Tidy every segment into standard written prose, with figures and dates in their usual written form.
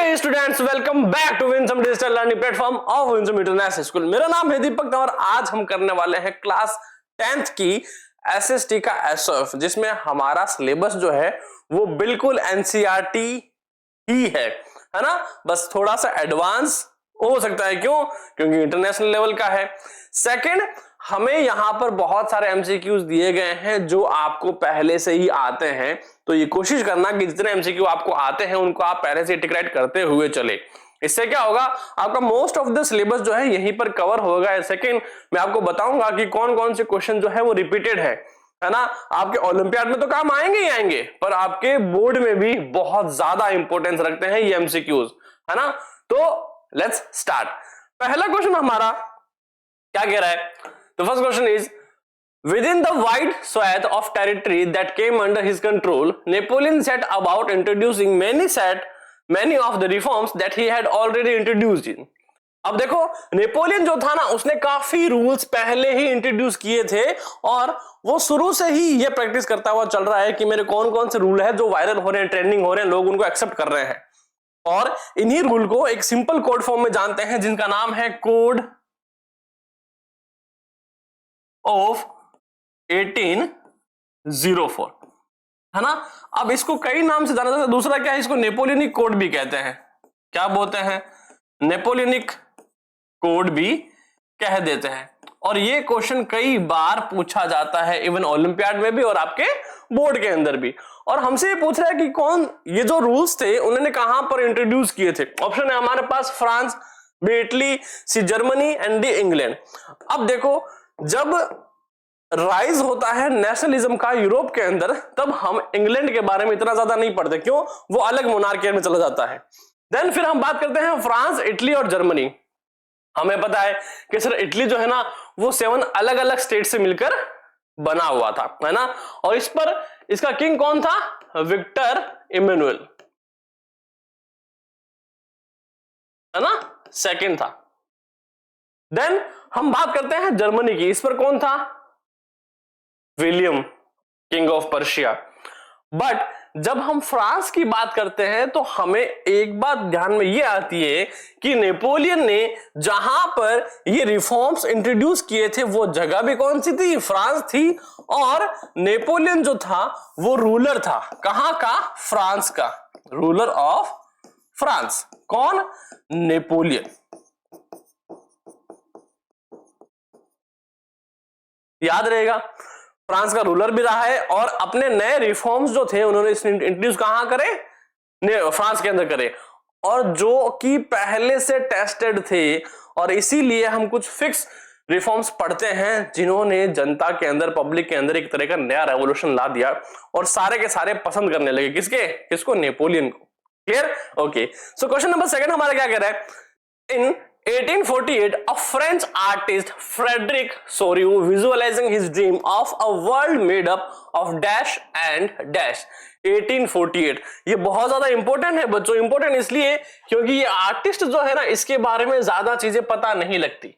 Dear students, welcome back to Winsome digital learning platform of Winsome International School. मेरा नाम है दीपक और आज हम करने वाले हैं क्लास 10th की एसएसटी का एसओएफ, जिसमें हमारा सिलेबस जो है वो बिल्कुल एनसीईआरटी ही है ना। बस थोड़ा सा एडवांस हो सकता है, क्यों? क्योंकि इंटरनेशनल लेवल का है। सेकंड, हमें यहां पर बहुत सारे एमसीक्यूज दिए गए हैं जो आपको पहले से ही आते हैं, तो ये कोशिश करना कि जितने एमसीक्यू आपको आते हैं उनको आप पहले से टिक राइट करते हुए चले। इससे क्या होगा, आपका मोस्ट ऑफ द सिलेबस जो है यहीं पर कवर होगा। सेकंड, मैं आपको बताऊंगा कि कौन कौन से क्वेश्चन जो है वो रिपीटेड है ना। आपके ओलंपियाड में तो काम आएंगे ही आएंगे, पर आपके बोर्ड में भी बहुत ज्यादा इंपॉर्टेंस रखते हैं ये एमसीक्यूज, है ना। तो लेट्स स्टार्ट। पहला क्वेश्चन हमारा क्या कह रहा है? The first question is, within the wide swath of territory that came under his control, Napoleon set about introducing many of the reforms that he had already introduced in. अब देखो, Napoleon जो था ना, उसने काफी रूल्स पहले ही introduce किए थे और वो शुरू से ही ये प्रैक्टिस करता हुआ चल रहा है कि मेरे कौन कौन से रूल है जो वायरल हो रहे हैं, ट्रेंडिंग हो रहे हैं, लोग उनको एक्सेप्ट कर रहे हैं। और इन्हीं रूल को एक सिंपल कोड फॉर्म में जानते हैं जिनका नाम है कोड ऑफ 1804, है ना। अब इसको कई नाम से जाना जाता है। दूसरा क्या है, इसको नेपोलियनिक कोड भी कहते हैं। क्या बोलते हैं? नेपोलियनिक कोड भी कह देते हैं। और ये क्वेश्चन कई बार पूछा जाता है, इवन ओलंपियाड में भी और आपके बोर्ड के अंदर भी। और हमसे ये पूछ रहा है कि कौन ये जो रूल्स थे उन्होंने कहां पर इंट्रोड्यूस किए थे। ऑप्शन है हमारे पास France, B Italy, C Germany and D England. अब देखो, जब राइज होता है नेशनलिज्म का यूरोप के अंदर, तब हम इंग्लैंड के बारे में इतना ज्यादा नहीं पढ़ते, क्यों? वो अलग मोनार्की में चला जाता है। देन फिर हम बात करते हैं फ्रांस, इटली और जर्मनी। हमें पता है कि सर इटली जो है ना वो 7 अलग अलग स्टेट से मिलकर बना हुआ था, है ना। और इस पर इसका किंग कौन था? विक्टर इमैनुअल, है ना, सेकंड था। देन हम बात करते हैं जर्मनी की। इस पर कौन था? William, king of Persia. But जब हम फ्रांस की बात करते हैं तो हमें एक बात ध्यान में ये आती है कि नेपोलियन ने जहां पर ये रिफॉर्म्स इंट्रोड्यूस किए थे वो जगह भी कौन सी थी? फ्रांस थी। और नेपोलियन जो था वो रूलर था। कहां का? फ्रांस का, रूलर ऑफ फ्रांस। कौन? नेपोलियन। याद रहेगा, फ्रांस का रूलर भी रहा है और अपने नए रिफॉर्म्स जो थे उन्होंने इंट्रोड्यूस कहां करे? फ्रांस के अंदर करे, और जो कि पहले से टेस्टेड थे। और इसीलिए हम कुछ फिक्स रिफॉर्म्स पढ़ते हैं जिन्होंने जनता के अंदर, पब्लिक के अंदर एक तरह का नया रेवोल्यूशन ला दिया और सारे के सारे पसंद करने लगे। किसको? नेपोलियन को। Clear? Okay. So question number 2 हमारा क्या कह रहा है? इन 1848, a French artist, Frederic Soriot, visualizing his dream of a world made up of dash and dash. 1848 ये बहुत ज्यादा इंपॉर्टेंट है बच्चों। इंपॉर्टेंट इसलिए क्योंकि ये आर्टिस्ट जो है ना, इसके बारे में ज्यादा चीजें पता नहीं लगती,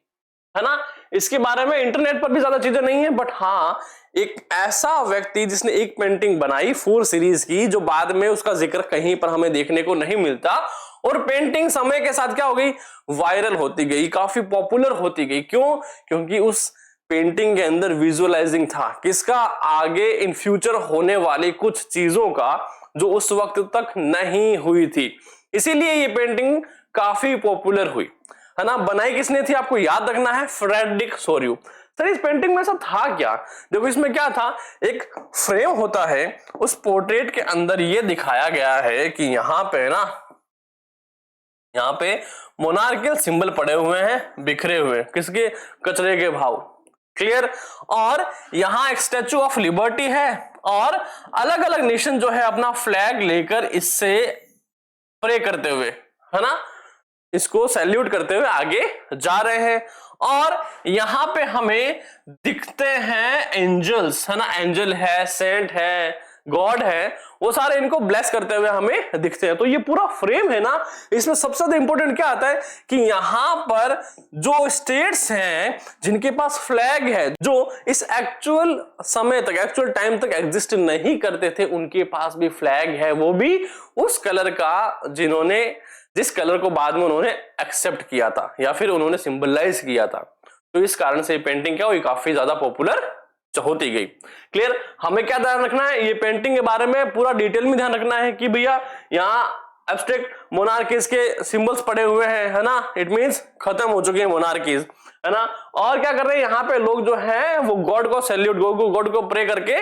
है ना। इसके बारे में इंटरनेट पर भी ज्यादा चीजें नहीं है। बट हाँ, एक ऐसा व्यक्ति जिसने एक पेंटिंग बनाई 4 सीरीज की, जो बाद में उसका जिक्र कहीं पर हमें देखने को नहीं मिलता। और पेंटिंग समय के साथ क्या हो गई? वायरल होती गई, काफी पॉपुलर होती गई। क्यों? क्योंकि उस पेंटिंग के अंदर विजुअलाइजिंग था किसका? आगे इन फ्यूचर होने वाली कुछ चीजों का, जो उस वक्त तक नहीं हुई थी। इसीलिए ये पेंटिंग काफी पॉपुलर हुई, है ना। बनाई किसने थी? आपको याद रखना है, फ्रेडरिक सोरियो। सर इस पेंटिंग में ऐसा था क्या? देखो, इसमें क्या था, एक फ्रेम होता है, उस पोर्ट्रेट के अंदर ये दिखाया गया है कि यहाँ पे मोनार्कियल सिंबल पड़े हुए हैं, बिखरे हुए, किसके? कचरे के भाव। क्लियर? और यहां एक स्टैचू ऑफ लिबर्टी है और अलग अलग नेशन जो है अपना फ्लैग लेकर इससे प्रे करते हुए, है ना, इसको सैल्यूट करते हुए आगे जा रहे हैं। और यहां पे हमें दिखते हैं एंजल्स, है ना। एंजल है, सेंट है, गॉड है, वो सारे इनको ब्लेस करते हुए हमें दिखते हैं। तो ये पूरा फ्रेम है ना, इसमें सबसे ज्यादा इंपॉर्टेंट क्या आता है कि यहां पर जो स्टेट्स हैं जिनके पास फ्लैग है, जो इस एक्चुअल समय तक, एक्चुअल टाइम तक एग्जिस्ट नहीं करते थे, उनके पास भी फ्लैग है, वो भी उस कलर का जिस कलर को बाद में उन्होंने एक्सेप्ट किया था या फिर उन्होंने सिंबलाइज किया था। तो इस कारण से पेंटिंग क्या हुई, काफी ज्यादा पॉपुलर होती गई। क्लियर? हमें क्या ध्यान रखना है, ये पेंटिंग के बारे में पूरा डिटेल में ध्यान रखना है कि भैया यहाँ एब्स्ट्रैक्ट मोनार्कीज के सिंबल्स पड़े हुए हैं, है ना, इट मींस खत्म हो चुके हैं मोनार्कीज, है ना। और क्या कर रहे हैं यहाँ पे लोग जो हैं वो गॉड को सैल्यूट, गॉड को प्रे करके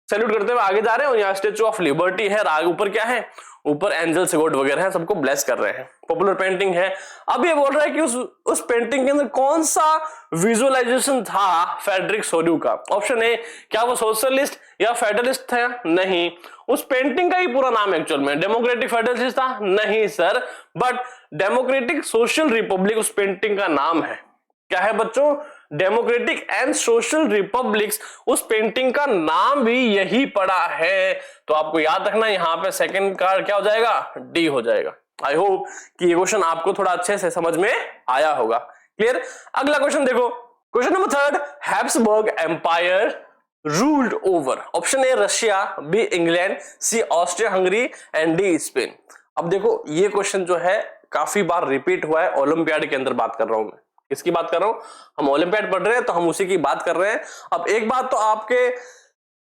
सैल्यूट करते हुए आगे जा रहे हैं। और यहाँ स्टेच्यू ऑफ लिबर्टी है, आगे ऊपर क्या है, ऊपर एंजल्स गॉड वगैरह है, सबको ब्लेस कर रहे हैं, पॉपुलर पेंटिंग है। अब ये बोल रहा है कि उस पेंटिंग के अंदर कौन सा विजुअलाइजेशन था फ्रेडरिक सोल्यू का। ऑप्शन ए, क्या वो सोशलिस्ट या फेडरलिस्ट था? नहीं। उस पेंटिंग का ही पूरा नाम एक्चुअल में डेमोक्रेटिक फेडरलिस्ट था? नहीं sir, but democratic social Republic उस पेंटिंग का नाम है। क्या है बच्चों? डेमोक्रेटिक एंड सोशल रिपब्लिक्स, उस पेंटिंग का नाम भी यही पड़ा है। तो आपको याद रखना यहां पे सेकंड का क्या हो जाएगा, डी हो जाएगा। आई होप कि ये क्वेश्चन आपको थोड़ा अच्छे से समझ में आया होगा। क्लियर? अगला क्वेश्चन देखो, question number 3, Habsburg empire ruled over. Option A Russia, B England, C Austria Hungary and D Spain. अब देखो ये क्वेश्चन जो है काफी बार रिपीट हुआ है, ओलंपियाड के अंदर बात कर रहा हूं मैं। किसकी बात कर रहा हूं? हम ओलंपियाड पढ़ रहे हैं तो हम उसी की बात कर रहे हैं। अब एक बात तो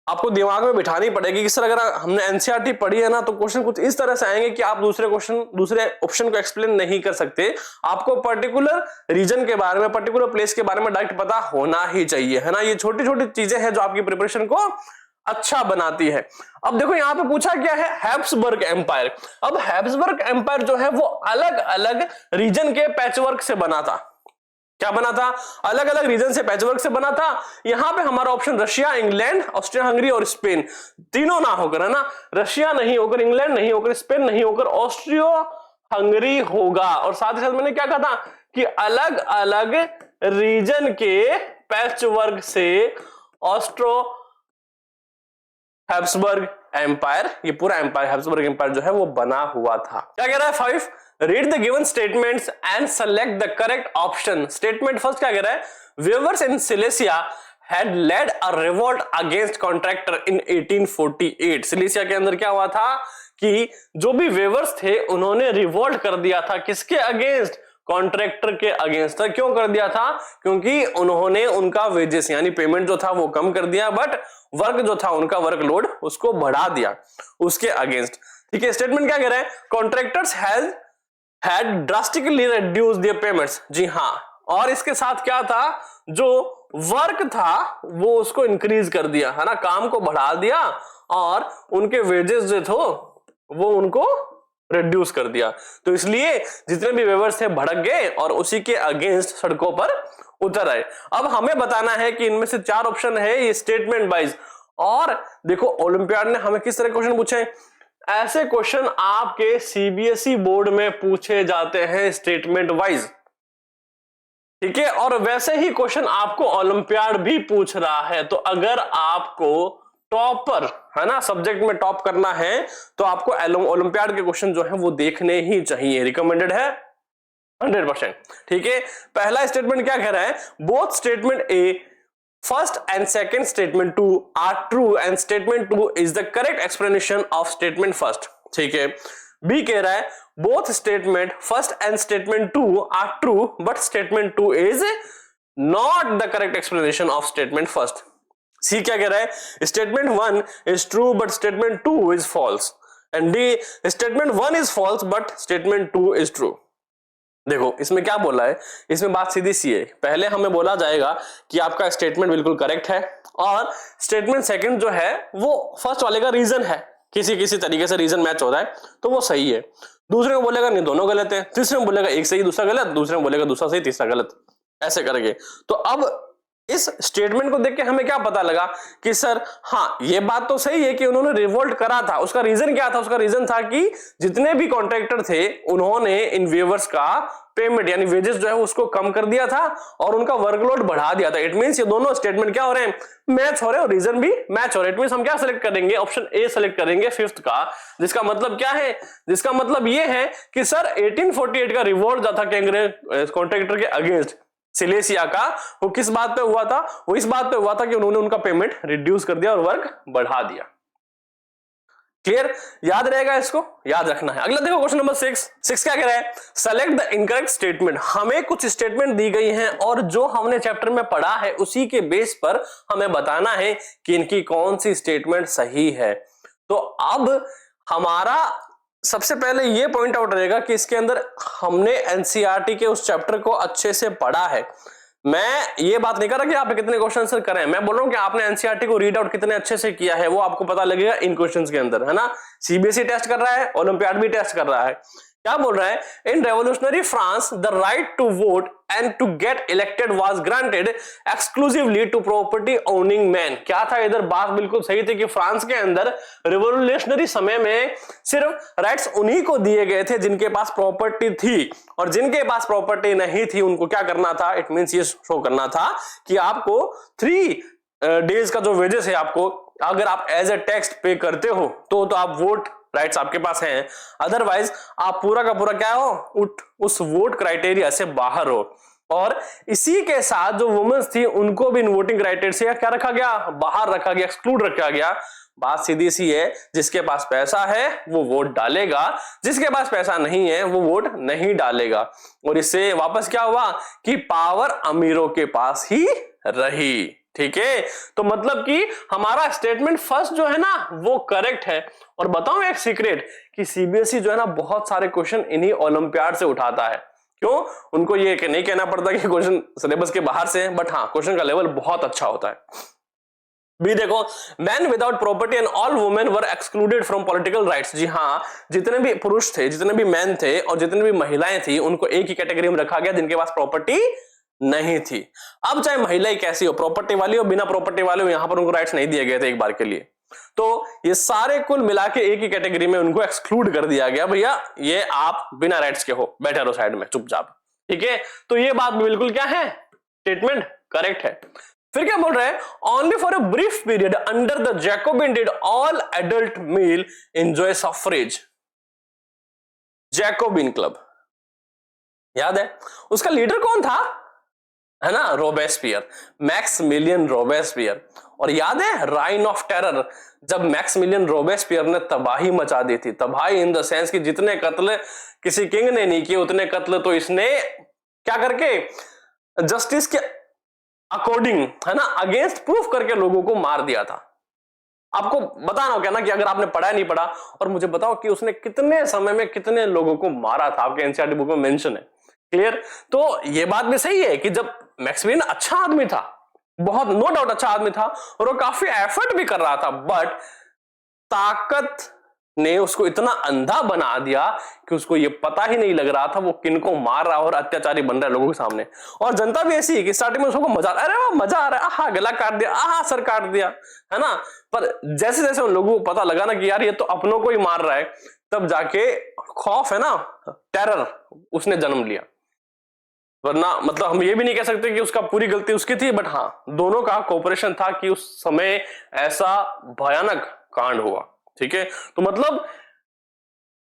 आपको दिमाग में बिठानी पड़ेगी कि सर अगर हमने एनसीईआरटी पढ़ी है ना तो क्वेश्चन कुछ इस तरह से आएंगे कि आप दूसरे ऑप्शन को एक्सप्लेन नहीं कर सकते। आपको पर्टिकुलर रीजन के बारे में, पर्टिकुलर प्लेस के बारे में डायरेक्ट पता होना ही चाहिए, है ना। ये छोटी छोटी चीजें हैं जो आपकी प्रिपरेशन को अच्छा बनाती है। अब देखो यहाँ पे पूछा क्या है, हैब्सबर्ग एम्पायर। अब हैब्सबर्ग एम्पायर जो है वो अलग अलग रीजन के पैचवर्क से बना था। क्या बना था? अलग अलग रीजन से पैचवर्क से बना था। यहां पे हमारा option Russia, England, Austria Hungary और स्पेन, तीनों ना होकर, है ना, रशिया नहीं होकर, इंग्लैंड नहीं होकर, स्पेन नहीं होकर, ऑस्ट्रियो हंगरी होगा। और साथ ही साथ मैंने क्या कहा था कि अलग अलग रीजन के पैचवर्क से ऑस्ट्रो हैब्सबर्ग एम्पायर, ये पूरा एम्पायर हैब्सबर्ग एम्पायर जो है वो बना हुआ था। क्या कह रहा है 5, read the given statements and select the correct option। Statement first क्या कह रहा है, weavers in Silesia had led a revolt against contractor in 1848। Silesia के अंदर क्या हुआ था कि जो भी वेवर्स थे उन्होंने रिवोल्ट कर दिया था, किसके अगेंस्ट? कॉन्ट्रैक्टर के अगेंस्ट। क्यों कर दिया था? क्योंकि उन्होंने उनका वेजेस यानी पेमेंट जो था वो कम कर दिया, बट वर्क जो था उनका वर्कलोड उसको बढ़ा दिया उसके अगेंस्ट। ठीक है, स्टेटमेंट क्या कह रहा है, contractors had drastically reduced their payments। जी हाँ, और इसके साथ क्या था, जो वर्क था वो उसको इंक्रीज कर दिया, है ना, काम को बढ़ा दिया और उनके वेजेस जो थे वो उनको रिड्यूस कर दिया। तो इसलिए जितने भी वेवर्स थे भड़क गए और उसी के अगेंस्ट सड़कों पर उतर आए। अब हमें बताना है कि इनमें से 4 ऑप्शन है ये स्टेटमेंट वाइज। और देखो ओलंपियाड ने हमें किस तरह क्वेश्चन पूछे, ऐसे क्वेश्चन आपके सीबीएसई बोर्ड में पूछे जाते हैं स्टेटमेंट वाइज। ठीक है, और वैसे ही क्वेश्चन आपको ओलंपियाड भी पूछ रहा है। तो अगर आपको टॉपर, है ना, सब्जेक्ट में टॉप करना है तो आपको ओलंपियाड के क्वेश्चन जो है वो देखने ही चाहिए, रिकमेंडेड है 100%। ठीक है, पहला स्टेटमेंट क्या कह रहा है, both statement A first and second statement 2 are true and statement 2 is the correct explanation of statement first. ठीक है, बी कह रहा है both statement first and statement 2 are true but statement 2 is not the correct explanation of statement first. C क्या कह रहा है, statement 1 is true but statement 2 is false. And D statement 1 is false but statement 2 is true. देखो इसमें क्या बोला है, इसमें बात सीधी सी है। पहले हमें बोला जाएगा कि आपका स्टेटमेंट बिल्कुल करेक्ट है और स्टेटमेंट सेकंड जो है वो फर्स्ट वाले का रीजन है, किसी तरीके से रीजन मैच हो रहा है तो वो सही है। दूसरे में बोलेगा नहीं दोनों गलत है, तीसरे में बोलेगा एक सही दूसरा गलत, दूसरे में बोलेगा दूसरा सही तीसरा गलत, ऐसे करके। तो अब इस स्टेटमेंट को देख के हमें क्या पता लगा कि सर हाँ ये बात तो सही है कि उन्होंने रिवोल्ट करा था। उसका रीजन क्या था? उसका रीजन था कि जितने भी कॉन्ट्रैक्टर थे उन्होंने इन वेवर्स का पेमेंट यानी वेजेस जो है उसको कम कर दिया था और उनका वर्कलोड बढ़ा दिया था। इट मींस ये दोनों स्टेटमेंट क्या हो रहे हैं? मैच हो रहे हैं और रीजन भी मैच हो रहे हैं। इट मींस हम क्या सेलेक्ट करेंगे? ऑप्शन ए सेलेक्ट करेंगे फिफ्थ का, जिसका मतलब क्या है? जिसका मतलब ये है कि सर 1848 का रिवोल्ट जो था कांग्रेस कॉन्ट्रैक्टर के अगेंस्ट सिलेसिया का, वो किस बात पे हुआ था? वो इस बात पे हुआ था कि उन्होंने उनका पेमेंट रिड्यूस कर दिया और वर्क बढ़ा दिया। क्लियर? याद रहेगा, इसको याद रखना है। अगला देखो क्वेश्चन नंबर 6 क्या कह रहा है? Select the incorrect statement. हमें कुछ स्टेटमेंट दी गई हैं और जो हमने चैप्टर में पढ़ा है उसी के बेस पर हमें बताना है कि इनकी कौन सी स्टेटमेंट सही है। तो अब हमारा सबसे पहले ये पॉइंट आउट रहेगा कि इसके अंदर हमने एनसीईआरटी के उस चैप्टर को अच्छे से पढ़ा है। मैं ये बात नहीं कर रहा कि आप कितने क्वेश्चन आंसर करें, मैं बोल रहा हूं कि आपने एनसीईआरटी को रीड आउट कितने अच्छे से किया है वो आपको पता लगेगा इन क्वेश्चंस के अंदर, है ना। सीबीएसई टेस्ट कर रहा है, ओलंपियाड भी टेस्ट कर रहा है। क्या बोल रहा है? In revolutionary France the right to vote and to get elected was granted exclusively to property owning man. क्या था इधर? बात बिल्कुल सही थी कि फ्रांस के अंदर रिवोल्यूशनरी समय में सिर्फ राइट्स उन्हीं को दिए गए थे जिनके पास प्रॉपर्टी थी, और जिनके पास प्रॉपर्टी नहीं थी उनको क्या करना था? इट मींस ये शो करना था कि आपको 3 डेज का जो वेजेस है आपको अगर आप एज ए टैक्स पे करते हो तो आप वोट राइट्स आपके पास हैं, अदरवाइज आप पूरा का पूरा क्या हो? उस वोट क्राइटेरिया से बाहर हो। और इसी के साथ जो वुमेन्स थी उनको भी इन वोटिंग क्राइटेरिया से क्या रखा गया? बाहर रखा गया, एक्सक्लूड रखा गया। बात सीधी सी है, जिसके पास पैसा है वो वोट डालेगा, जिसके पास पैसा नहीं है वो वोट नहीं डालेगा। और इससे वापस क्या हुआ कि पावर अमीरों के पास ही रही। ठीक है, तो मतलब कि हमारा स्टेटमेंट फर्स्ट जो है ना वो करेक्ट है। और बताऊं एक सीक्रेट कि सीबीएसई जो है ना बहुत सारे क्वेश्चन इन्हीं ओलंपियाड से उठाता है। क्यों? उनको ये नहीं कहना पड़ता कि क्वेश्चन सिलेबस के बाहर से है, बट हाँ क्वेश्चन का लेवल बहुत अच्छा होता है। भी देखो, man without property and all women were excluded from political rights. जी हाँ, जितने भी पुरुष थे, जितने भी मैन थे और जितने भी महिलाएं थी उनको एक ही कैटेगरी में रखा गया जिनके पास प्रॉपर्टी नहीं थी। अब चाहे महिला कैसी हो, प्रॉपर्टी वाली हो, बिना प्रॉपर्टी वाली हो, यहां पर उनको राइट्स नहीं दिए गए थे एक बार के लिए। तो ये सारे कुल मिला के एक ही कैटेगरी में उनको एक्सक्लूड कर दिया गया, भैया ये आप बिना राइट्स के हो, बैठे रहो साइड में चुपचाप। ठीक है, तो ये बात बिल्कुल क्या है? स्टेटमेंट करेक्ट है। फिर क्या बोल रहे हैं? Only for a brief period under the Jacobian did all adult mail enjoy suffrage. Jacobin club याद है? उसका लीडर कौन था? है ना, रोबेस्पियर, मैक्समिलियन रोबेस्पियर। और याद है राइन ऑफ टेरर, जब मैक्समिलियन रोबेस्पियर ने तबाही मचा दी थी। तबाही इन द सेंस कि जितने कत्ल किसी किंग ने नहीं किए उतने कत्ल तो इसने क्या करके जस्टिस के अकॉर्डिंग, है ना, अगेंस्ट प्रूफ करके लोगों को मार दिया था। आपको बताना हो क्या ना कि अगर आपने पढ़ा नहीं पढ़ा, और मुझे बताओ कि उसने कितने समय में कितने लोगों को मारा था, आपके एनसीईआरटी बुक में मेंशन है। क्लियर? तो ये बात भी सही है कि जब मैक्समिलियन अच्छा आदमी था, बहुत नो डाउट अच्छा आदमी था और वो काफी एफर्ट भी कर रहा था, बट ताकत ने उसको इतना अंधा बना दिया कि उसको ये पता ही नहीं लग रहा था वो किनको मार रहा और अत्याचारी बन रहा है लोगों के सामने। और जनता भी ऐसी है कि स्टार्टिंग में उसको मजा, अरे वाह मजा आ रहा है, आहा गला काट दिया, आहा सर काट दिया, है ना। पर जैसे जैसे उन लोगों को पता लगा ना कि यार ये तो अपनों को ही मार रहा है, तब जाके खौफ, है ना, टेरर उसने जन्म लिया। वरना मतलब हम ये भी नहीं कह सकते कि उसका पूरी गलती उसकी थी, बट हाँ दोनों का कोऑपरेशन था कि उस समय ऐसा भयानक कांड हुआ। ठीक है, तो मतलब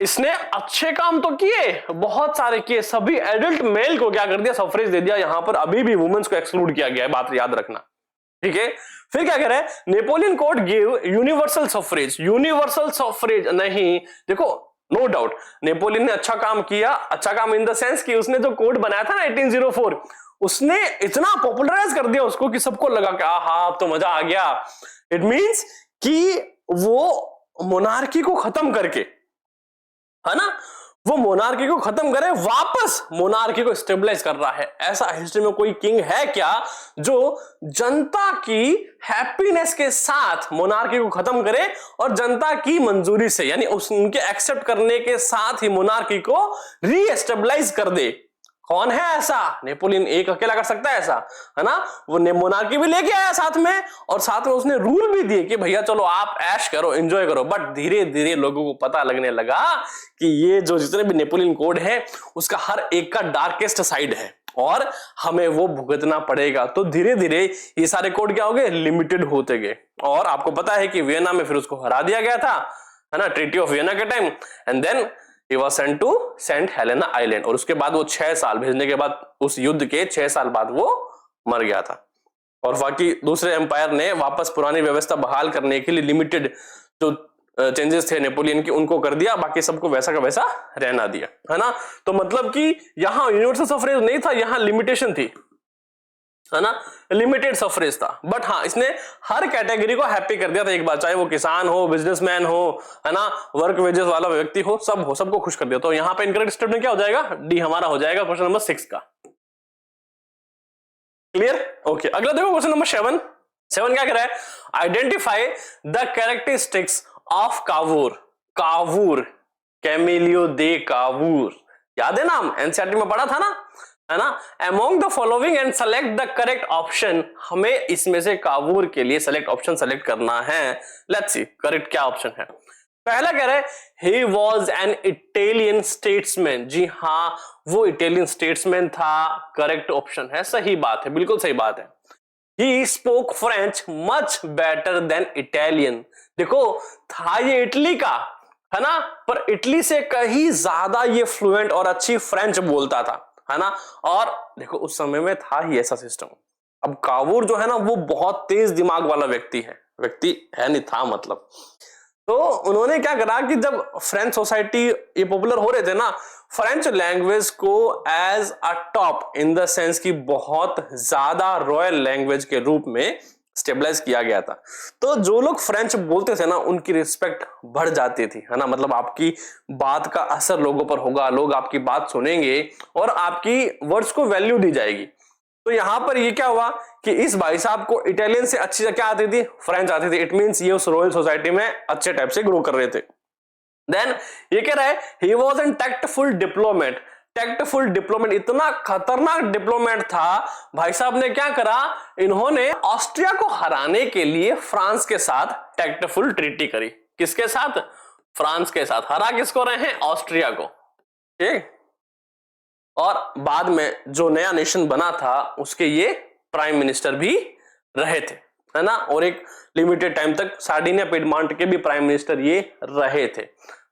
इसने अच्छे काम तो किए, बहुत सारे किए, सभी एडल्ट मेल को क्या कर दिया? सफरेज दे दिया। यहां पर अभी भी वुमेन्स को एक्सक्लूड किया गया है, बात याद रखना। ठीक है, फिर क्या कह रहे हैं? Napoleon code give universal suffrage. Universal suffrage नहीं, देखो नो डाउट नेपोलियन ने अच्छा काम किया, अच्छा काम इन द सेंस कि उसने जो कोड बनाया था ना 1804, उसने इतना पॉपुलराइज कर दिया उसको कि सबको लगा कि हाँ अब तो मजा आ गया। इट मींस कि वो मोनार्की को खत्म करके, है ना, वो मोनार्की को खत्म करे, वापस मोनार्की को स्टेबलाइज कर रहा है। ऐसा हिस्ट्री में कोई किंग है क्या जो जनता की हैप्पीनेस के साथ मोनार्की को खत्म करे और जनता की मंजूरी से, यानी उनके एक्सेप्ट करने के साथ ही मोनार्की को रीएस्टेबलाइज कर दे? कौन है ऐसा? नेपोलियन एक अकेला कर सकता है ऐसा, है ना? वो मोनार्की भी लेके आया साथ में, और साथ में उसने रूल भी दिए कि भैया चलो आप ऐश करो, एंजॉय करो। बट धीरे धीरे लोगों को पता लगने लगा कि ये जो जितने भी नेपोलियन कोड है उसका हर एक का डार्केस्ट साइड है और हमें वो भुगतना पड़ेगा। तो धीरे धीरे ये सारे कोड क्या हो गए? लिमिटेड होते गए। और आपको पता है कि वियना में फिर उसको हरा दिया गया था, है ना, ट्रीटी ऑफ वियना के time. And then he was sent to Saint Helena island, और उसके बाद वो 6 साल भेजने के बाद, उस युद्ध के 6 साल बाद वो मर गया था। और बाकी दूसरे एम्पायर ने वापस पुरानी व्यवस्था बहाल करने के लिए लिमिटेड जो चेंजेस थे नेपोलियन की उनको कर दिया, बाकी सबको वैसा का वैसा रहना दिया, है ना। तो मतलब कि यहां यूनिवर्सल सफरेज नहीं था, यहां लिमिटेशन थी, है ना, लिमिटेड सफरेज था। बट हाँ, इसने हर कैटेगरी को हैप्पी कर दिया था एक बार, चाहे वो किसान हो, बिजनेसमैन हो, है ना, वर्क वेजेस वाला व्यक्ति हो, सब हो, सबको खुश कर दिया। तो यहाँ पे इनकरेक्ट स्टेटमेंट क्या हो जाएगा? डी हमारा हो जाएगा क्वेश्चन नंबर 6 का। क्लियर? ओके, अगला देखो क्वेश्चन नंबर 7। 7 क्या कह रहा है? Identify the characteristics of Cavour. Cavour, Camillo de Cavour, याद है नाम? एनसीईआरटी में पढ़ा था ना, है ना। Among the following and select the correct option. हमें इसमें से कावूर के लिए सेलेक्ट ऑप्शन सेलेक्ट करना है। लेट्स सी करेक्ट क्या ऑप्शन है। पहला कह रहा है he was an Italian statesman. जी हाँ, वो इटालियन स्टेट्समैन था, करेक्ट ऑप्शन है, सही बात है, बिल्कुल सही बात है। He spoke French much better than Italian. देखो, था ये इटली का, है ना, पर इटली से कहीं ज्यादा ये फ्लुएंट और अच्छी फ्रेंच बोलता था, है ना। और देखो उस समय में था ही ऐसा सिस्टम। अब कावूर जो है ना वो बहुत तेज दिमाग वाला व्यक्ति है नहीं था मतलब। तो उन्होंने क्या करा कि जब फ्रेंच सोसाइटी ये पॉपुलर हो रहे थे ना, फ्रेंच लैंग्वेज को as a top in the sense की बहुत ज्यादा रॉयल लैंग्वेज के रूप में स्टेबलाइज किया गया था। तो जो लोग फ्रेंच बोलते थे ना उनकी रिस्पेक्ट बढ़ जाती थी, है ना। मतलब आपकी बात का असर लोगों पर होगा, लोग आपकी बात सुनेंगे और आपकी वर्ड्स को वैल्यू दी जाएगी। तो यहां पर ये क्या हुआ कि इस भाई साहब को इटालियन से अच्छी क्या आती थी? फ्रेंच आती थी। इट मींस ये उस रॉयल सोसाइटी में अच्छे टाइप से ग्रो कर रहे थे। देन ये कह रहा है he was N tactful diplomat. Tactful diplomat, इतना खतरनाक डिप्लोमेट था भाई साहब ने क्या करा, इन्होंने ऑस्ट्रिया को हराने के लिए फ्रांस के साथ टैक्टफुल ट्रीटी करी। किसके साथ? फ्रांस के साथ। हरा किसको रहे हैं? ऑस्ट्रिया को, ठीक। और बाद में जो नया नेशन बना था उसके ये प्राइम मिनिस्टर भी रहे थे, है ना। और एक लिमिटेड टाइम तक सार्डिनिया पिडमांट के भी प्राइम मिनिस्टर ये रहे थे,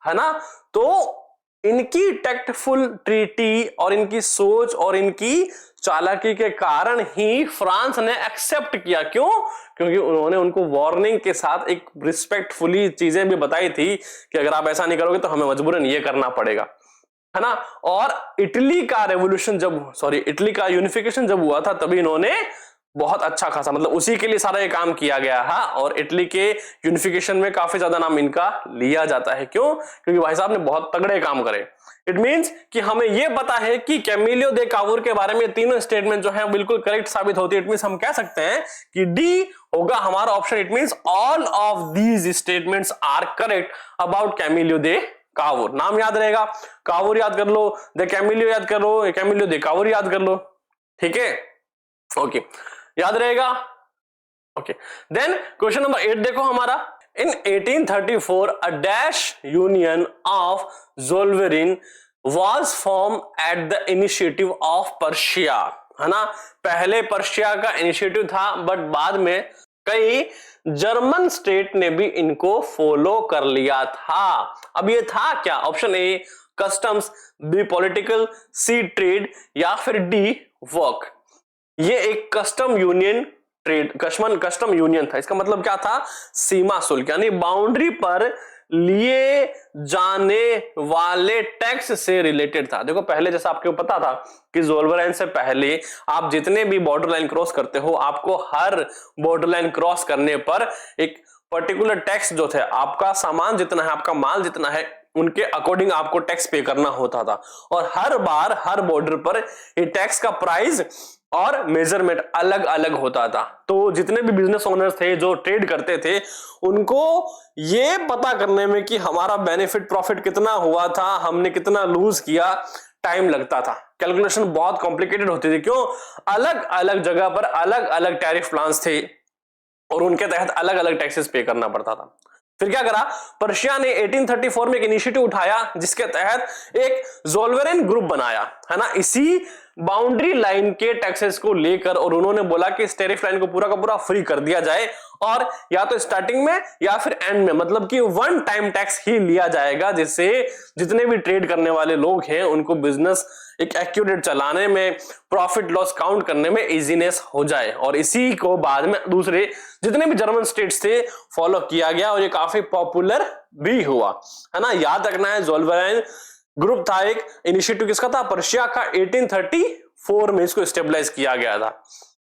है ना। तो इनकी टैक्टफुल ट्रीटी और इनकी सोच और इनकी चालाकी के कारण ही फ्रांस ने एक्सेप्ट किया। क्यों? क्योंकि उन्होंने उनको वार्निंग के साथ एक रिस्पेक्टफुली चीजें भी बताई थी कि अगर आप ऐसा नहीं करोगे तो हमें मजबूरन ये करना पड़ेगा, है ना। और इटली का रेवोल्यूशन इटली का यूनिफिकेशन जब हुआ था तभी इन्होंने बहुत अच्छा खासा, मतलब उसी के लिए सारा ये काम किया गया है। और इटली के यूनिफिकेशन में काफी ज्यादा नाम इनका लिया जाता है। क्यों? क्योंकि भाई साहब ने बहुत तगड़े काम करे। इट मींस कि हमें यह पता है कि कैमिलियो दे कावूर के बारे में तीनों स्टेटमेंट जो है बिल्कुल करेक्ट साबित होती है। इट मींस हम कह सकते हैं कि डी होगा हमारा option. It means all of these statements are correct about Camillo de Cavour. नाम याद रहेगा, कावूर याद कर लो, दे कैमिलियो याद कर लो, कैमिलियो दे कावूर याद कर लो, ठीक है। ओके, याद रहेगा। ओके, देन क्वेश्चन नंबर 8 देखो हमारा। In 1834 a dash union of Zollverein was form at the initiative of Prussia, है ना। पहले पर्शिया का इनिशिएटिव था बट बाद में कई जर्मन स्टेट ने भी इनको फॉलो कर लिया था। अब ये था क्या? Option A customs, B political, C trade या फिर डी वर्क। ये एक कस्टम यूनियन था। इसका मतलब क्या था? सीमा शुल्क, यानी बाउंड्री पर लिए जाने वाले टैक्स से रिलेटेड था। देखो पहले जैसा आपको पता था कि ज़ोल्वेरिन से पहले आप जितने भी बॉर्डर लाइन क्रॉस करते हो आपको हर बॉर्डर लाइन क्रॉस करने पर एक पर्टिकुलर टैक्स जो थे, आपका सामान जितना है, आपका माल जितना है, उनके अकॉर्डिंग आपको टैक्स पे करना होता था। और हर बार हर बॉर्डर पर ये टैक्स का प्राइस और मेजरमेंट अलग अलग होता था। तो जितने भी बिजनेस ओनर्स थे जो ट्रेड करते थे उनको ये पता करने में कि हमारा बेनिफिट प्रॉफिट कितना हुआ था, हमने कितना लूज किया, टाइम लगता था। कैलकुलेशन बहुत कॉम्प्लिकेटेड होती थी। क्यों? अलग अलग जगह पर अलग अलग टैरिफ प्लान्स थे और उनके तहत अलग अलग टैक्सेस पे करना पड़ता था। फिर क्या करा, पर्शिया ने 1834 में एक इनिशिएटिव उठाया जिसके तहत एक ज़ोल्वेरेन ग्रुप बनाया, है ना, इसी बाउंड्री लाइन के टैक्सेस को लेकर, और उन्होंने बोला कि इस टैरिफ लाइन को पूरा का पूरा फ्री कर दिया जाए और या तो स्टार्टिंग में या फिर एंड में, मतलब कि वन टाइम टैक्स ही लिया जाएगा, जिससे जितने भी ट्रेड करने वाले लोग हैं उनको बिजनेस एक एक्यूरेट चलाने में, प्रॉफिट लॉस काउंट करने में इजीनेस हो जाए। और इसी को बाद में दूसरे जितने भी जर्मन स्टेट्स थे फॉलो किया गया और ये काफी पॉपुलर भी हुआ, है ना। याद रखना है ज़ोल्वेरेन ग्रुप था एक इनिशिएटिव, किसका था? पर्शिया का। 1834 में इसको स्टेबलाइज किया गया था,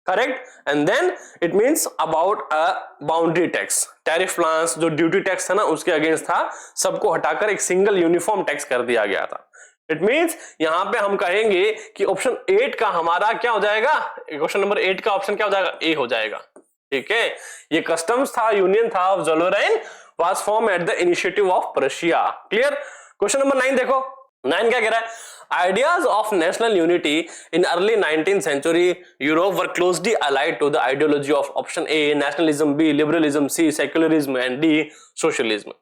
correct. And then it means about a boundary tax, tariff plans जो ड्यूटी टैक्स था ना उसके अगेंस्ट था, सबको हटाकर एक सिंगल यूनिफॉर्म टैक्स कर दिया गया था। इट मींस यहां पे हम कहेंगे कि ऑप्शन 8 का हमारा क्या हो जाएगा, क्वेश्चन नंबर 8 का ऑप्शन क्या हो जाएगा? ए हो जाएगा, ठीक है। ये कस्टम्स था, यूनियन था of Zollverein was form at the initiative of Prussia. Clear. Question number 9 देखो, 9 क्या कह रहा है? Ideas of national unity in early 19th century Europe were closely allied to the ideology of option A nationalism, B liberalism, C secularism and D socialism।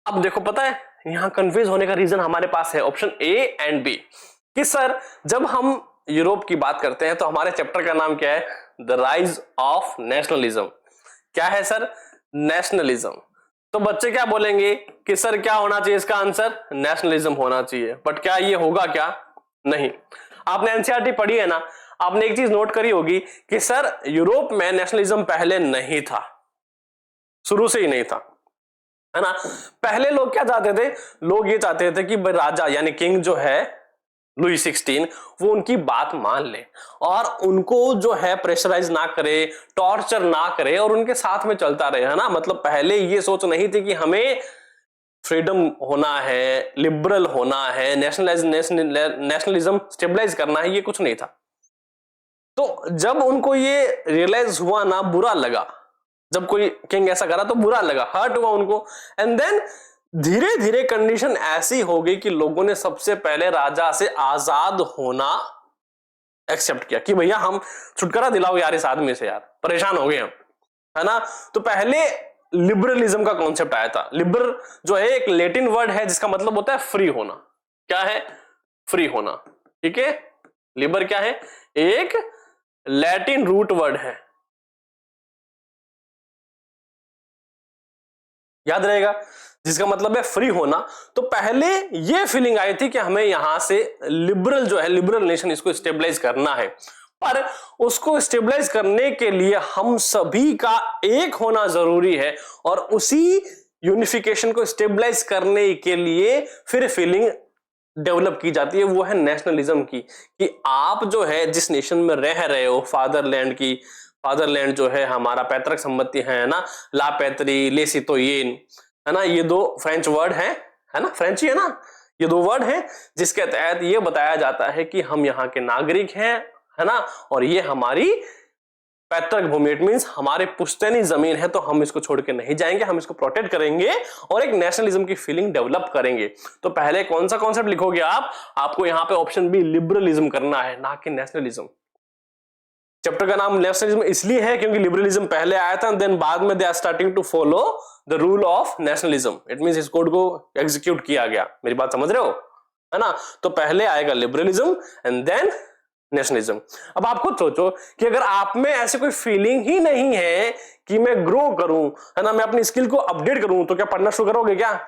अब देखो, पता है यहां कंफ्यूज होने का रीजन हमारे पास है ऑप्शन ए एंड बी कि सर जब हम यूरोप की बात करते हैं तो हमारे चैप्टर का नाम क्या है? The rise of nationalism. क्या है सर? नेशनलिज्म। तो बच्चे क्या बोलेंगे कि सर क्या होना चाहिए इसका आंसर? नेशनलिज्म होना चाहिए। बट क्या ये होगा? क्या नहीं। आपने एनसीईआरटी पढ़ी है ना, आपने एक चीज नोट करी होगी कि सर यूरोप में नेशनलिज्म पहले नहीं था, शुरू से ही नहीं था, है ना। पहले लोग क्या चाहते थे? लोग ये चाहते थे कि राजा यानी किंग जो है लुई 16 वो उनकी बात मान ले और उनको जो है प्रेशराइज ना करे, टॉर्चर ना करे और उनके साथ में चलता रहे, है ना। मतलब पहले ये सोच नहीं थी कि हमें फ्रीडम होना है, लिबरल होना है, नेशनलिज्म स्टेबलाइज करना है, ये कुछ नहीं था। तो जब उनको ये रियलाइज हुआ ना, बुरा लगा, जब कोई किंग ऐसा करा तो बुरा लगा, हर्ट हुआ उनको। एंड देन धीरे धीरे कंडीशन ऐसी हो गई कि लोगों ने सबसे पहले राजा से आजाद होना एक्सेप्ट किया कि भैया हम छुटकारा दिलाओ यार इस आदमी से, यार परेशान हो गए हम, है ना। तो पहले लिबरलिज्म का कॉन्सेप्ट आया था। लिबर जो है एक लैटिन वर्ड है जिसका मतलब होता है फ्री होना। क्या है? फ्री होना, ठीक है। लिबर क्या है? एक लैटिन रूट वर्ड है, याद रहेगा, जिसका मतलब है फ्री होना। तो पहले ये फीलिंग आई थी कि हमें यहां से लिबरल जो है, लिबरल नेशन, इसको स्टेबलाइज करना है। पर उसको स्टेबलाइज करने के लिए हम सभी का एक होना जरूरी है और उसी यूनिफिकेशन को स्टेबलाइज करने के लिए फिर फीलिंग डेवलप की जाती है, वो है नेशनलिज्म की, कि आप जो है जिस नेशन में रह रहे हो, फादरलैंड की, फादरलैंड जो है हमारा पैतृक संपत्ति है ना, ला पैतरी, ले सितोयेन, है ना, ये दो फ्रेंच वर्ड हैं, है ना, फ्रेंच ही है ना, ये दो वर्ड हैं जिसके तहत ये बताया जाता है कि हम यहाँ के नागरिक हैं, है ना, और ये हमारी पैतृक भूमि, इट मींस हमारे पुश्तैनी जमीन है, तो हम इसको छोड़ के नहीं जाएंगे, हम इसको प्रोटेक्ट करेंगे और एक नेशनलिज्म की फीलिंग डेवलप करेंगे। तो पहले कौन सा कॉन्सेप्ट लिखोगे आप? आपको यहाँ पे ऑप्शन बी लिबरलिज्म करना है, ना कि नेशनलिज्म। चैप्टर का नाम नेशनलिज्म इसलिए है क्योंकि लिबरलिज्म पहले आया था, देन बाद में they are starting to follow the rule of nationalism. It means इस कोड को एग्जीक्यूट किया गया। मेरी बात समझ रहे हो, है ना। तो पहले आएगा लिबरलिज्म एंड देन नेशनलिज्म। अब आप खुद सोचो कि अगर आप में ऐसी कोई फीलिंग ही नहीं है कि मैं ग्रो करूं, है ना, मैं अपनी स्किल को अपडेट करूं, तो क्या पढ़ना शुरू करोगे? क्या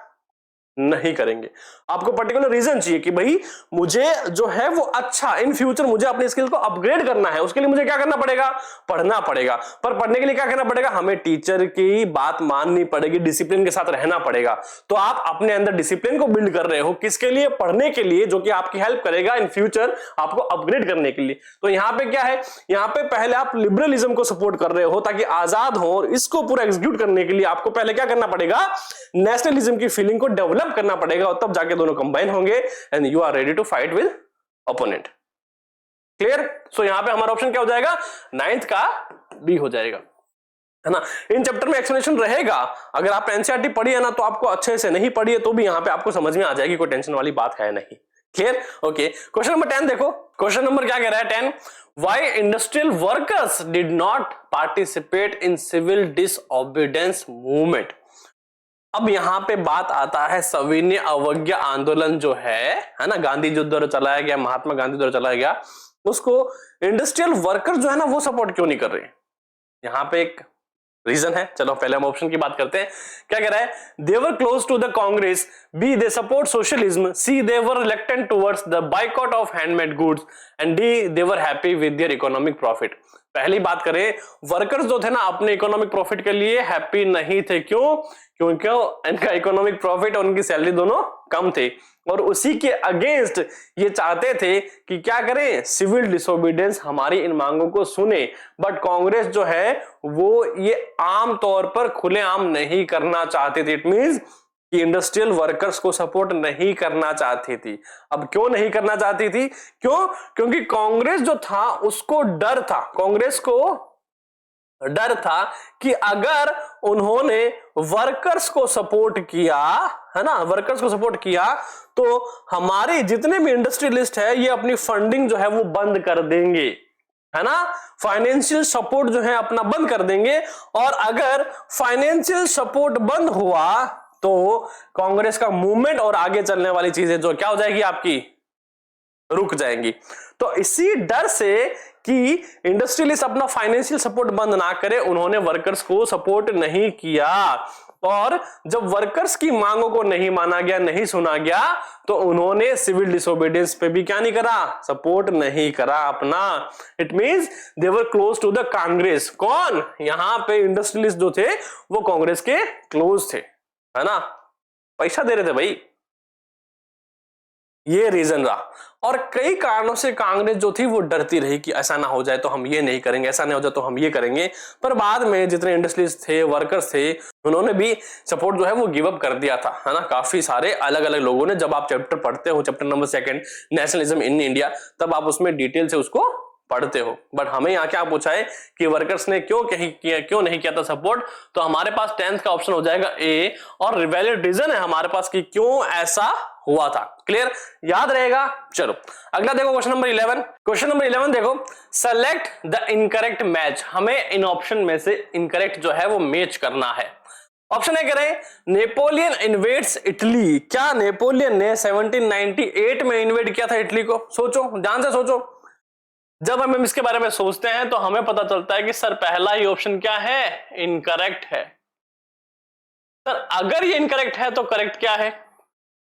नहीं करेंगे। आपको पर्टिकुलर रीजन चाहिए कि भाई मुझे जो है वो अच्छा इन फ्यूचर मुझे अपनी स्किल को अपग्रेड करना है, उसके लिए मुझे क्या करना पड़ेगा? पढ़ना पड़ेगा। पर पढ़ने के लिए क्या करना पड़ेगा? हमें टीचर की बात माननी पड़ेगी, डिसिप्लिन के साथ रहना पड़ेगा। तो आप अपने अंदर डिसिप्लिन को बिल्ड कर रहे हो, किसके लिए? पढ़ने के लिए, जो कि आपकी हेल्प करेगा इन फ्यूचर आपको अपग्रेड करने के लिए। तो यहां पे क्या है? यहां पे पहले आप लिबरलिज्म को सपोर्ट कर रहे हो ताकि आजाद हो, और इसको पूरा एग्जीक्यूट करने के लिए आपको पहले क्या करना पड़ेगा? नेशनलिज्म की फीलिंग को डेवलप करना पड़ेगा, और तब जाके दोनों कंबाइन होंगे and you are ready to fight with opponent. Clear? So यहां पे हमारा ऑप्शन क्या हो जाएगा? 9th का बी हो जाएगा, है ना। इन चैप्टर में एक्सप्लेनेशन रहेगा। अगर आप एनसीईआरटी पढ़ी है ना, तो आपको अच्छे से नहीं पढ़ी है तो भी यहां पे आपको समझ में आ जाएगी, कोई टेंशन वाली बात है नहीं। क्लियर? ओके, क्वेश्चन नंबर 10 देखो। क्वेश्चन नंबर क्या कह रहा है 10? Why industrial workers did not participate in civil disobedience movement. अब यहां पे बात आता है सविनय अवज्ञा आंदोलन जो है ना, गांधी जी द्वारा चलाया गया, महात्मा गांधी द्वारा चलाया गया, उसको इंडस्ट्रियल वर्कर जो है ना वो सपोर्ट क्यों नहीं कर रहे? यहां पे एक रीजन है। चलो पहले हम ऑप्शन की बात करते हैं। क्या कह रहा है? They were close to the Congress, B they support socialism, C they were reluctant towards the boycott of handmade goods, and D they were happy with their economic profit. पहली बात करें, वर्कर्स जो थे ना अपने इकोनॉमिक प्रॉफिट के लिए happy नहीं थे। क्यों? क्योंकि इनका इकोनॉमिक प्रॉफिट और उनकी सैलरी दोनों कम थे, और उसी के अगेंस्ट ये चाहते थे कि क्या करें, सिविल डिसोबीडियंस हमारी इन मांगों को सुने। बट कांग्रेस जो है वो ये आम तौर पर खुलेआम नहीं करना चाहती थी। इट मींस कि इंडस्ट्रियल वर्कर्स को सपोर्ट नहीं करना चाहती थी। अब क्यों नहीं करना चाहती थी? क्यों? क्योंकि कांग्रेस जो था उसको डर था, कांग्रेस को डर था कि अगर उन्होंने वर्कर्स को सपोर्ट किया, है ना, वर्कर्स को सपोर्ट किया, तो हमारे जितने भी इंडस्ट्रियलिस्ट है ये अपनी फंडिंग जो है वो बंद कर देंगे, है ना, फाइनेंशियल सपोर्ट जो है अपना बंद कर देंगे। और अगर फाइनेंशियल सपोर्ट बंद हुआ तो कांग्रेस का मूवमेंट और आगे चलने वाली चीजें जो क्या हो जाएगी, आपकी रुक जाएंगी। तो इसी डर से कि इंडस्ट्रियलिस्ट अपना फाइनेंशियल सपोर्ट बंद ना करे, उन्होंने वर्कर्स को सपोर्ट नहीं किया। और जब वर्कर्स की मांगों को नहीं माना गया, नहीं सुना गया, तो उन्होंने सिविल डिसोबीडियंस पे भी क्या नहीं करा, सपोर्ट नहीं करा अपना। It means they were close to the Congress. कौन? यहां पे इंडस्ट्रियलिस्ट जो थे वो कांग्रेस के क्लोज थे, है ना, पैसा दे रहे थे भाई, ये रीजन रहा। और कई कारणों से कांग्रेस जो थी वो डरती रही कि ऐसा ना हो जाए तो हम ये नहीं करेंगे, ऐसा नहीं हो जाए तो हम ये करेंगे। पर बाद में जितने इंडस्ट्रियलिस्ट थे, वर्कर्स थे, उन्होंने भी सपोर्ट जो है वो गिव अप कर दिया था, है ना, काफी सारे अलग अलग लोगों ने। जब आप चैप्टर पढ़ते हो, chapter number 2 nationalism in India, तब आप उसमें डिटेल से उसको पढ़ते हो। बट हमें यहाँ क्या पूछा है कि वर्कर्स ने क्यों नहीं किया था सपोर्ट, तो हमारे पास 10th का ऑप्शन हो जाएगा ए, और वैलिड रीजन है हमारे पास कि क्यों ऐसा हुआ था। क्लियर? याद रहेगा। चलो अगला देखो, क्वेश्चन नंबर 11। क्वेश्चन नंबर 11 देखो, सेलेक्ट द इनकरेक्ट मैच। हमें इन ऑप्शन में से इनकरेक्ट जो है वो मैच करना है। ऑप्शन ए करें, नेपोलियन इन्वेड्स इटली। क्या नेपोलियन ने 1798 में इन्वेड किया था इटली को? सोचो, ध्यान से सोचो। जब हम इसके बारे में सोचते हैं तो हमें पता चलता है कि सर पहला ही ऑप्शन क्या है, इनकरेक्ट है। सर अगर ये इनकरेक्ट है तो करेक्ट क्या है?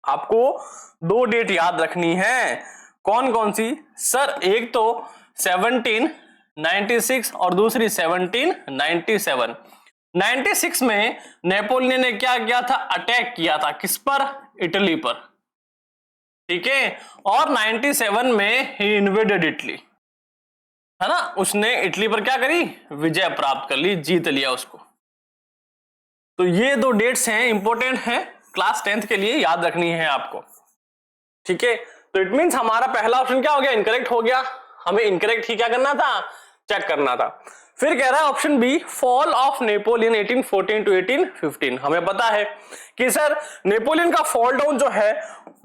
आपको 2 डेट याद रखनी है। कौन कौन सी? सर एक तो 1796 और दूसरी 1797। 96 में नेपोलियन ने क्या किया था, अटैक किया था, किस पर? इटली पर, ठीक है। और 97 में ही इन्वेडेड इटली, है ना, उसने इटली पर क्या करी, विजय प्राप्त कर ली, जीत लिया उसको। तो ये 2 डेट्स हैं, इंपॉर्टेंट हैं, क्लास 10th के लिए याद रखनी है आपको, ठीक है। तो इट मींस हमारा पहला ऑप्शन क्या हो गया, इनकरेक्ट हो गया। हमें इनकरेक्ट ही क्या करना था, चेक करना था। फिर कह रहा है option B, fall of Napoleon 1814 to 1815। हमें पता है कि सर नेपोलियन का फॉल डाउन जो है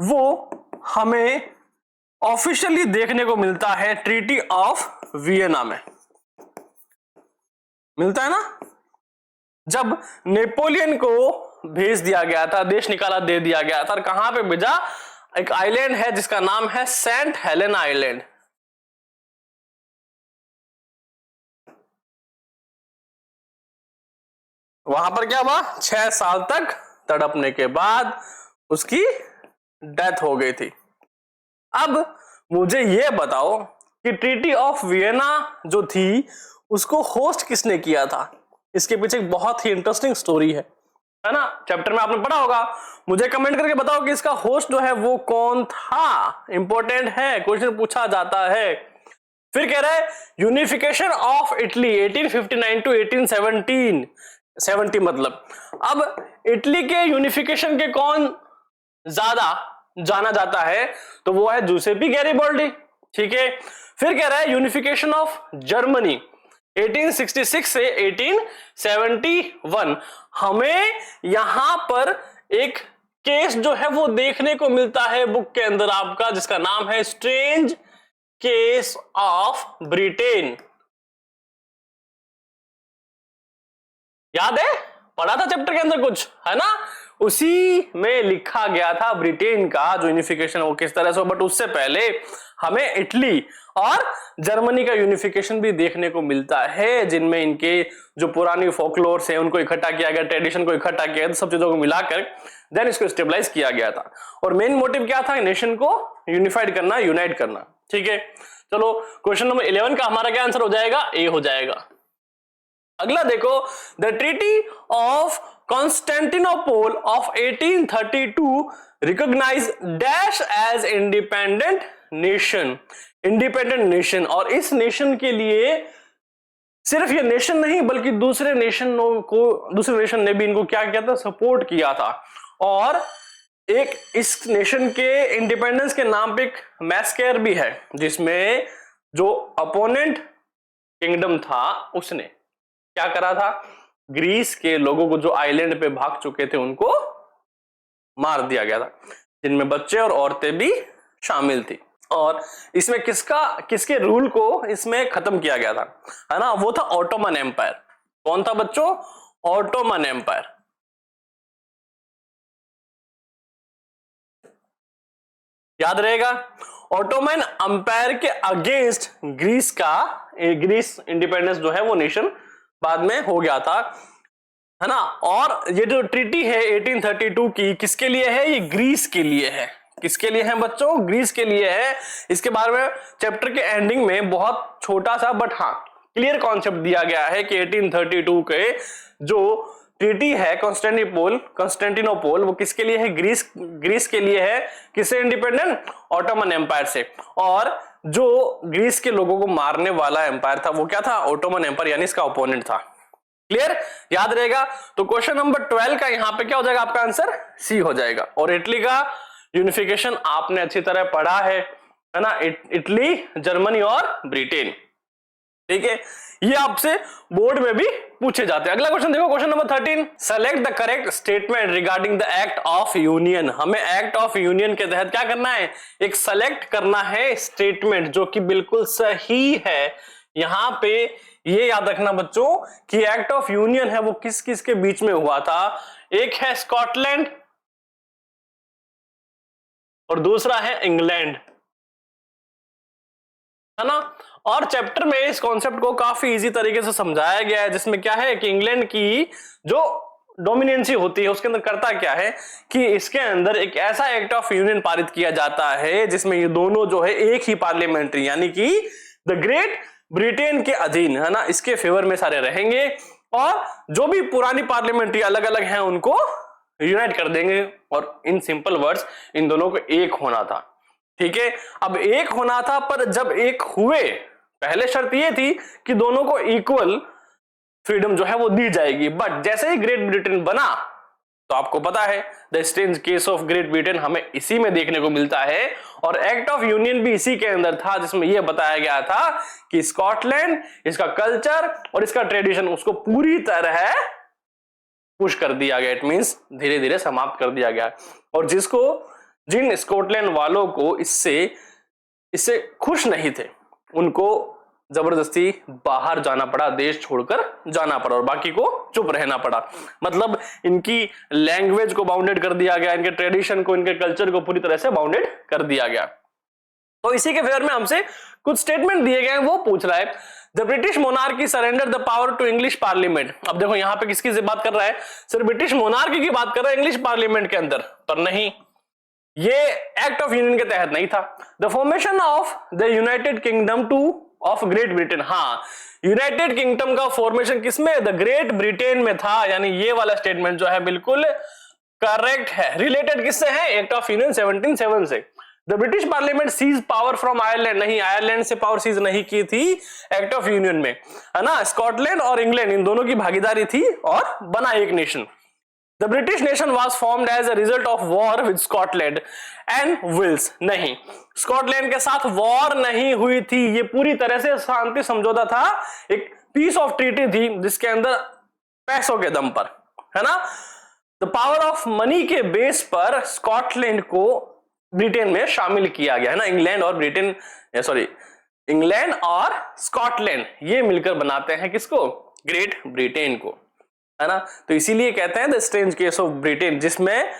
वो हमें ऑफिशियली देखने को मिलता है ट्रीटी ऑफ वियना में, मिलता है ना। जब नेपोलियन को भेज दिया गया था, देश निकाला दे दिया गया था, कहां पे भेजा, एक आइलैंड है जिसका नाम है सेंट हेलेना आइलैंड। वहां पर क्या हुआ, 6 साल तक तड़पने के बाद उसकी डेथ हो गई थी। अब मुझे यह बताओ कि ट्रीटी ऑफ वियना जो थी उसको होस्ट किसने किया था? इसके पीछे एक बहुत ही इंटरेस्टिंग स्टोरी है ना, चैप्टर में आपने पढ़ा होगा। मुझे कमेंट करके बताओ कि इसका होस्ट जो है वो कौन था। इंपॉर्टेंट है, क्वेश्चन पूछा जाता है। फिर कह रहा है यूनिफिकेशन ऑफ इटली 1859 टू 1817। 70 मतलब, अब इटली के यूनिफिकेशन के कौन ज्यादा जाना जाता है, तो वो है जूसेपी गैरिबाल्डी, ठीक है। फिर कह रहा है यूनिफिकेशन ऑफ जर्मनी 1866 से 1871। हमें यहां पर एक केस जो है वो देखने को मिलता है बुक के अंदर आपका, जिसका नाम है स्ट्रेंज केस ऑफ ब्रिटेन। याद है, पढ़ा था चैप्टर के अंदर कुछ, है ना? उसी में लिखा गया था ब्रिटेन का जो यूनिफिकेशन वो किस तरह से, बट उससे पहले हमें इटली और जर्मनी का यूनिफिकेशन भी देखने को मिलता है, जिनमें इनके जो पुरानी फोकलोर्स है उनको इकट्ठा किया गया, ट्रेडिशन को इकट्ठा किया गया, सब चीजों को मिलाकर देन इसको स्टेबलाइज किया गया था। और मेन मोटिव क्या था? नेशन को यूनिफाइड करना, यूनाइट करना। ठीक है, चलो क्वेश्चन नंबर 11 का हमारा क्या आंसर हो जाएगा? ए हो जाएगा। अगला देखो, the treaty of Constantinople of 1832 recognise dash as independent nation, independent nation. और इस नेशन के लिए सिर्फ ये नेशन नहीं बल्कि दूसरे नेशन ने भी इनको क्या किया था? सपोर्ट किया था। और एक इस नेशन के इंडिपेंडेंस के नाम पे एक मैस्केयर भी है, जिसमें जो अपोनेंट किंगडम था उसने क्या करा था? ग्रीस के लोगों को जो आइलैंड पे भाग चुके थे उनको मार दिया गया था, जिनमें बच्चे और औरतें भी शामिल थी। और इसमें किसके रूल को इसमें खत्म किया गया था, है ना? वो था ऑटोमन एम्पायर। कौन था बच्चों? Ottoman empire. याद रहेगा, ऑटोमन एम्पायर के अगेंस्ट ग्रीस इंडिपेंडेंस जो है वो नेशन बाद में हो गया था, है ना? और ये जो ट्रीटी है 1832 की, किसके लिए है? ये ग्रीस के लिए है। किसके लिए है बच्चों? ग्रीस के लिए है। इसके बारे में चैप्टर के एंडिंग में बहुत छोटा सा बट हाँ क्लियर कॉन्सेप्ट दिया गया है कि 1832 के जो ट्रीटी है कॉन्स्टेंटिनोपल वो किसके लिए है? ग्रीस के लिए है। किससे इंडिपेंडेंट? ऑटोमन एम्पायर से। और जो ग्रीस के लोगों को मारने वाला एम्पायर था वो क्या था? ऑटोमन एम्पायर, यानी इसका ओपोनेंट था। क्लियर? याद रहेगा। तो क्वेश्चन नंबर 12 का यहां पे क्या हो जाएगा? आपका आंसर सी हो जाएगा। और इटली का यूनिफिकेशन आपने अच्छी तरह पढ़ा है ना? इटली, जर्मनी और ब्रिटेन। ठीक है, ये आपसे बोर्ड में भी पूछे जाते हैं। अगला क्वेश्चन देखो, question number 13, select the correct statement regarding the act of union. हमें एक्ट ऑफ यूनियन के तहत क्या करना है? एक सेलेक्ट करना है स्टेटमेंट जो कि बिल्कुल सही है। यहां पे ये याद रखना बच्चों कि एक्ट ऑफ यूनियन है वो किस किस के बीच में हुआ था? एक है स्कॉटलैंड और दूसरा है इंग्लैंड, है ना? और चैप्टर में इस कॉन्सेप्ट को काफी इजी तरीके से समझाया गया है, जिसमें क्या है कि इंग्लैंड की जो डोमिनेंसी होती है उसके अंदर करता क्या है कि इसके अंदर एक ऐसा एक्ट ऑफ यूनियन पारित किया जाता है जिसमें ये दोनों जो है एक ही पार्लियामेंट्री यानी कि द ग्रेट ब्रिटेन के अधीन, है ना, इसके फेवर में सारे रहेंगे। और जो भी पुरानी पार्लियामेंट्री अलग अलग हैं उनको यूनाइट कर देंगे। और इन सिंपल वर्ड्स इन दोनों को एक होना था। ठीक है, अब एक होना था, पर जब एक हुए पहले शर्त ये थी कि दोनों को इक्वल फ्रीडम जो है वो दी जाएगी। बट जैसे ही ग्रेट ब्रिटेन बना तो आपको पता है the strange case of great Britain हमें इसी में देखने को मिलता है। और एक्ट ऑफ यूनियन भी इसी के अंदर था, जिसमें यह बताया गया था कि स्कॉटलैंड, इसका कल्चर और इसका ट्रेडिशन उसको पूरी तरह पुश कर दिया गया। इट मींस धीरे धीरे समाप्त कर दिया गया। और जिन स्कॉटलैंड वालों को इससे खुश नहीं थे उनको जबरदस्ती बाहर जाना पड़ा, देश छोड़कर जाना पड़ा और बाकी को चुप रहना पड़ा। मतलब इनकी लैंग्वेज को बाउंडेड कर दिया गया, इनके ट्रेडिशन को, इनके कल्चर को पूरी तरह से बाउंडेड कर दिया गया। तो इसी के फेवर में हमसे कुछ स्टेटमेंट दिए गए हैं, वो पूछ रहा है the British monarchy surrender the power to English parliament. अब देखो यहां पे किसकी से बात कर रहा है? सिर्फ ब्रिटिश मोनार्की की बात कर रहा है इंग्लिश पार्लियामेंट के अंदर, पर नहीं, ये एक्ट ऑफ यूनियन के तहत नहीं था। The formation of the United kingdom of great Britain, हाँ, यूनाइटेड किंगडम का फॉर्मेशन किसमें? द ग्रेट ब्रिटेन में था। यानी ये वाला स्टेटमेंट जो है बिल्कुल करेक्ट है। रिलेटेड किससे है? एक्ट ऑफ यूनियन 1707 से। The British parliament seize power from Ireland, नहीं, आयरलैंड से पावर सीज नहीं की थी एक्ट ऑफ यूनियन में, है ना। स्कॉटलैंड और इंग्लैंड इन दोनों की भागीदारी थी और बना एक nation. The British nation was formed as a result of war with Scotland and Wales, नहीं, स्कॉटलैंड के साथ वॉर नहीं हुई थी, ये पूरी तरह से शांति समझौता था, एक पीस ऑफ ट्रीटी थी जिसके अंदर पैसों के दम पर, है ना, द पावर ऑफ मनी के बेस पर स्कॉटलैंड को ब्रिटेन में शामिल किया गया है ना। इंग्लैंड और ब्रिटेन, सॉरी, इंग्लैंड और स्कॉटलैंड ये मिलकर बनाते हैं किसको? ग्रेट ब्रिटेन को, है ना। तो इसीलिए कहते हैं the strange case of Britain, जिसमें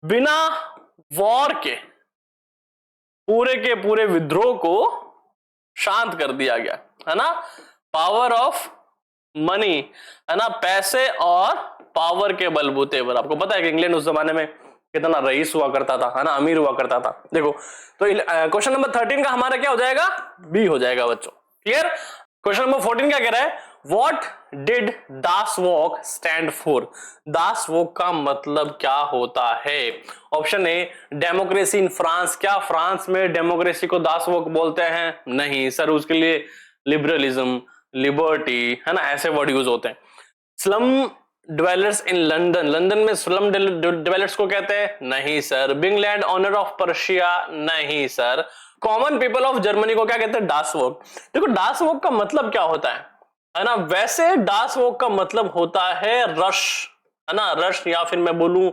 बिना वॉर के पूरे विद्रोह को शांत कर दिया गया, है ना। पावर ऑफ मनी, है ना, पैसे और पावर के बलबूते पर। आपको पता है कि इंग्लैंड उस जमाने में कितना रईस हुआ करता था, है ना, अमीर हुआ करता था। देखो तो क्वेश्चन नंबर 13 का हमारा क्या हो जाएगा? बी हो जाएगा बच्चों। क्लियर? क्वेश्चन नंबर 14 क्या कह रहा है? What did Das walk stand for? Das walk का मतलब क्या होता है? Option a democracy in France. क्या फ्रांस में डेमोक्रेसी को दास वॉक बोलते हैं? नहीं सर, उसके लिए लिबरलिज्म, लिबर्टी, है ना, ऐसे वर्ड यूज होते हैं। Slum dwellers in London, London में स्लम ड्वेलर्स को कहते हैं? नहीं sir. Big land owner of Prussia? नहीं sir. Common people of Germany को क्या कहते हैं? डास वॉक। देखो डास वॉक का मतलब क्या होता है ना। वैसे डास वॉक का मतलब होता है रश, है ना, रश, या फिर मैं बोलूं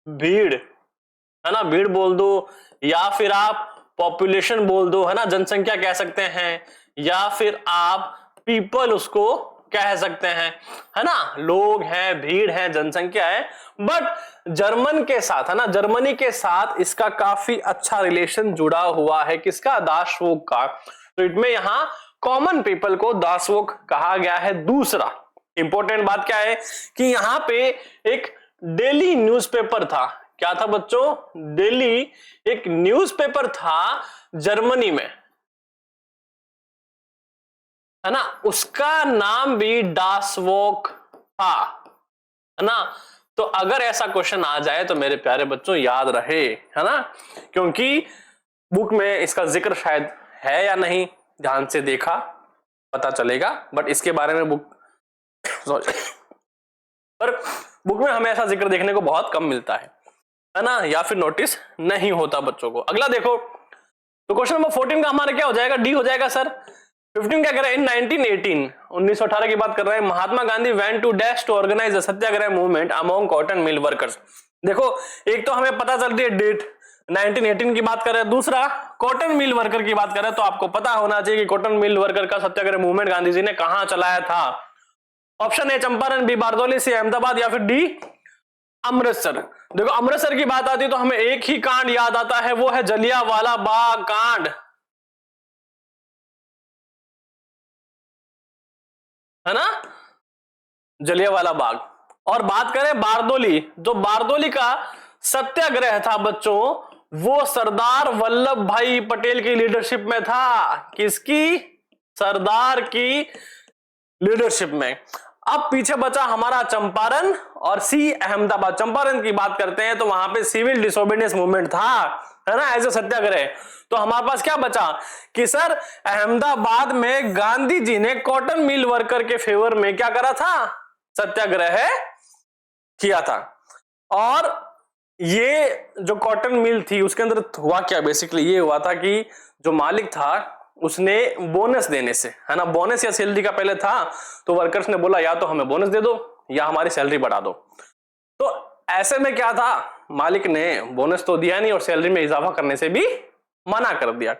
भीड़, है ना, भीड़ बोल दो, या फिर आप पॉपुलेशन बोल दो, है ना, जनसंख्या कह सकते हैं, या फिर आप पीपल उसको कह सकते हैं, है ना, लोग हैं, भीड़ है, जनसंख्या है। बट जर्मन के साथ, है ना, जर्मनी के साथ इसका काफी अच्छा रिलेशन जुड़ा हुआ है। किसका? दासवोक का। तो इनमें यहां कॉमन पीपल को दासवोक कहा गया है। दूसरा इंपॉर्टेंट बात क्या है कि यहां पे एक डेली न्यूज़पेपर था। क्या था बच्चों? डेली एक न्यूज़पेपर था जर्मनी में, है ना, उसका नाम भी डासवॉक था, है ना। तो अगर ऐसा क्वेश्चन आ जाए तो मेरे प्यारे बच्चों याद रहे, है ना, क्योंकि बुक में इसका जिक्र शायद है या नहीं, ध्यान से देखा पता चलेगा, बट इसके बारे में बुक पर बुक में हमें ऐसा जिक्र देखने को बहुत कम मिलता है ना, या फिर नोटिस नहीं होता बच्चों को। अगला देखो, तो क्वेश्चन नंबर 14 का हमारा क्या हो जाएगा? डी हो जाएगा सर। 15 क्या कर रहा है? इन 1918, 1918 की बात कर रहे हैं। Mahatma Gandhi went to dash to organize a satyagraha movement among cotton mill workers. देखो एक तो हमें पता चल रही है डेट 1918 की बात कर रहे हैं, दूसरा कॉटन मिल वर्कर की बात कर रहे हैं। तो आपको पता होना चाहिए कि कॉटन मिल वर्कर का सत्याग्रह मूवमेंट गांधी जी ने कहां चलाया था। Option A Champaran, B Bardoli, सी अहमदाबाद, या फिर डी अमृतसर। देखो अमृतसर की बात आती है तो हमें एक ही कांड याद आता है, वो है जलियांवाला बाग कांड, है ना, जलियांवाला बाग। और बात करें बारदौली, जो बारदौली का सत्याग्रह था बच्चों, वो सरदार वल्लभ भाई पटेल की लीडरशिप में था। किसकी? सरदार की लीडरशिप में। अब पीछे बचा हमारा चंपारण और सी अहमदाबाद। चंपारण की बात करते हैं तो वहां पे सिविल डिसोबीडियंस मूवमेंट था, है ना, एज ए सत्याग्रह। तो हमारे पास क्या बचा कि सर अहमदाबाद में गांधी जी ने कॉटन मिल वर्कर के फेवर में क्या करा था? सत्याग्रह किया था। और ये जो कॉटन मिल थी उसके अंदर हुआ क्या? बेसिकली ये हुआ था कि जो मालिक था उसने बोनस देने से, है ना, बोनस या सैलरी का पहले था, तो वर्कर्स ने बोला या तो हमें बोनस दे दो या हमारी सैलरी बढ़ा दो। तो ऐसे में क्या था, मालिक ने बोनस तो दिया नहीं और सैलरी में इजाफा करने से भी मना कर दिया।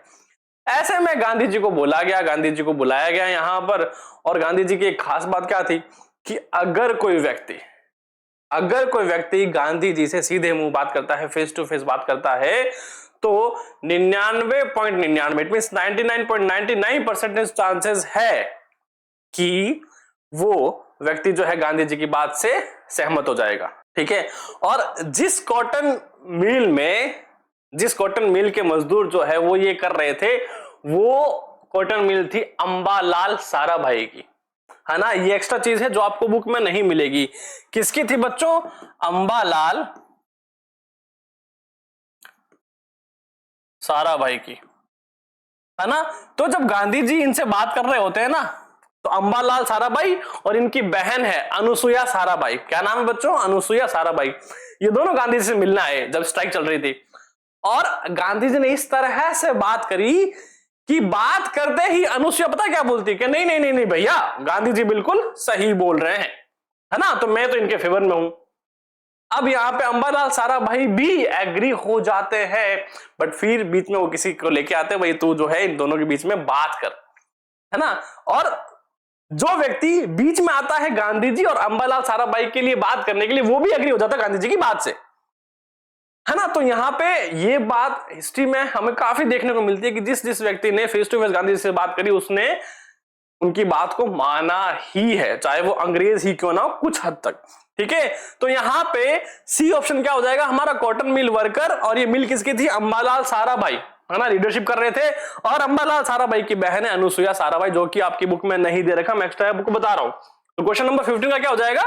ऐसे में गांधी जी को बोला गया, गांधी जी को बुलाया गया यहां पर। और गांधी जी की एक खास बात क्या थी कि अगर कोई व्यक्ति गांधी जी से सीधे मुंह बात करता है, फेस टू फेस बात करता है, तो 99.99 इट मींस 99.99% चांसेस है कि वो व्यक्ति जो है गांधी जी की बात से सहमत हो जाएगा। ठीक है। और जिस कॉटन मिल के मजदूर जो है वो ये कर रहे थे, वो कॉटन मिल थी अंबालाल साराभाई की, है ना। ये एक्स्ट्रा चीज है जो आपको बुक में नहीं मिलेगी। किसकी थी बच्चों? अंबालाल साराभाई की, है ना। तो जब गांधी जी इनसे बात कर रहे होते हैं ना, तो अंबालाल साराभाई और इनकी बहन है अनुसुईया साराभाई। क्या नाम है बच्चों? अनुसुईया साराभाई। ये दोनों गांधी जी से मिलने आए जब स्ट्राइक चल रही थी। और गांधी जी ने इस तरह से बात करी कि बात करते ही अनुसुईया पता क्या बोलती कि नहीं नहीं नहीं नहीं भैया, गांधी जी बिल्कुल सही बोल रहे हैं, है ना, तो मैं तो इनके फेवर में हूं। अब यहाँ पे अंबालाल साराभाई भी एग्री हो जाते हैं, बट फिर बीच में वो किसी को लेके आते हैं, भाई तू जो है इन दोनों के बीच में बात कर, है ना। और जो व्यक्ति बीच में आता है गांधी जी और अंबालाल साराभाई के लिए बात करने के लिए, वो भी एग्री हो जाता है गांधी जी की बात से, है ना। तो यहाँ पे ये बात हिस्ट्री में हमें काफी देखने को मिलती है कि जिस जिस व्यक्ति ने face to face Gandhi ji से बात करी, उसने उनकी बात को माना ही है, चाहे वो अंग्रेज ही क्यों ना हो, कुछ हद तक। ठीक है, तो यहां पे सी ऑप्शन क्या हो जाएगा हमारा, कॉटन मिल वर्कर। और ये मिल किसकी थी, अंबालाल साराभाई, है ना, लीडरशिप कर रहे थे। और अंबालाल साराभाई की बहन है अनुसुईया साराभाई, जो कि आपकी बुक में नहीं दे रखा, मैं एक्स्ट्रा बुक बता रहा हूं। तो क्वेश्चन नंबर 15 का क्या हो जाएगा,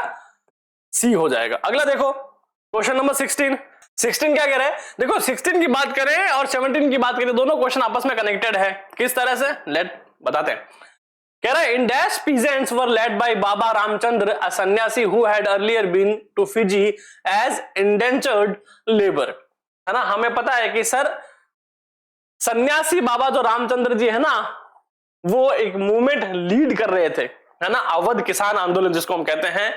सी हो जाएगा। अगला देखो क्वेश्चन नंबर 16 क्या कह रहा है, देखो 16 की बात करें और 17 की बात करें, दोनों क्वेश्चन आपस में कनेक्टेड है। किस तरह से, लेट बताते हैं। कह रहा है in dash peasants were led by Baba Ramchandra, a sanyasi who had earlier been to Fiji as indentured labour, है ना। हमें पता है कि सर सन्यासी बाबा जो रामचंद्र जी है ना, वो एक मूवमेंट लीड कर रहे थे, है ना, अवध किसान आंदोलन जिसको हम कहते हैं।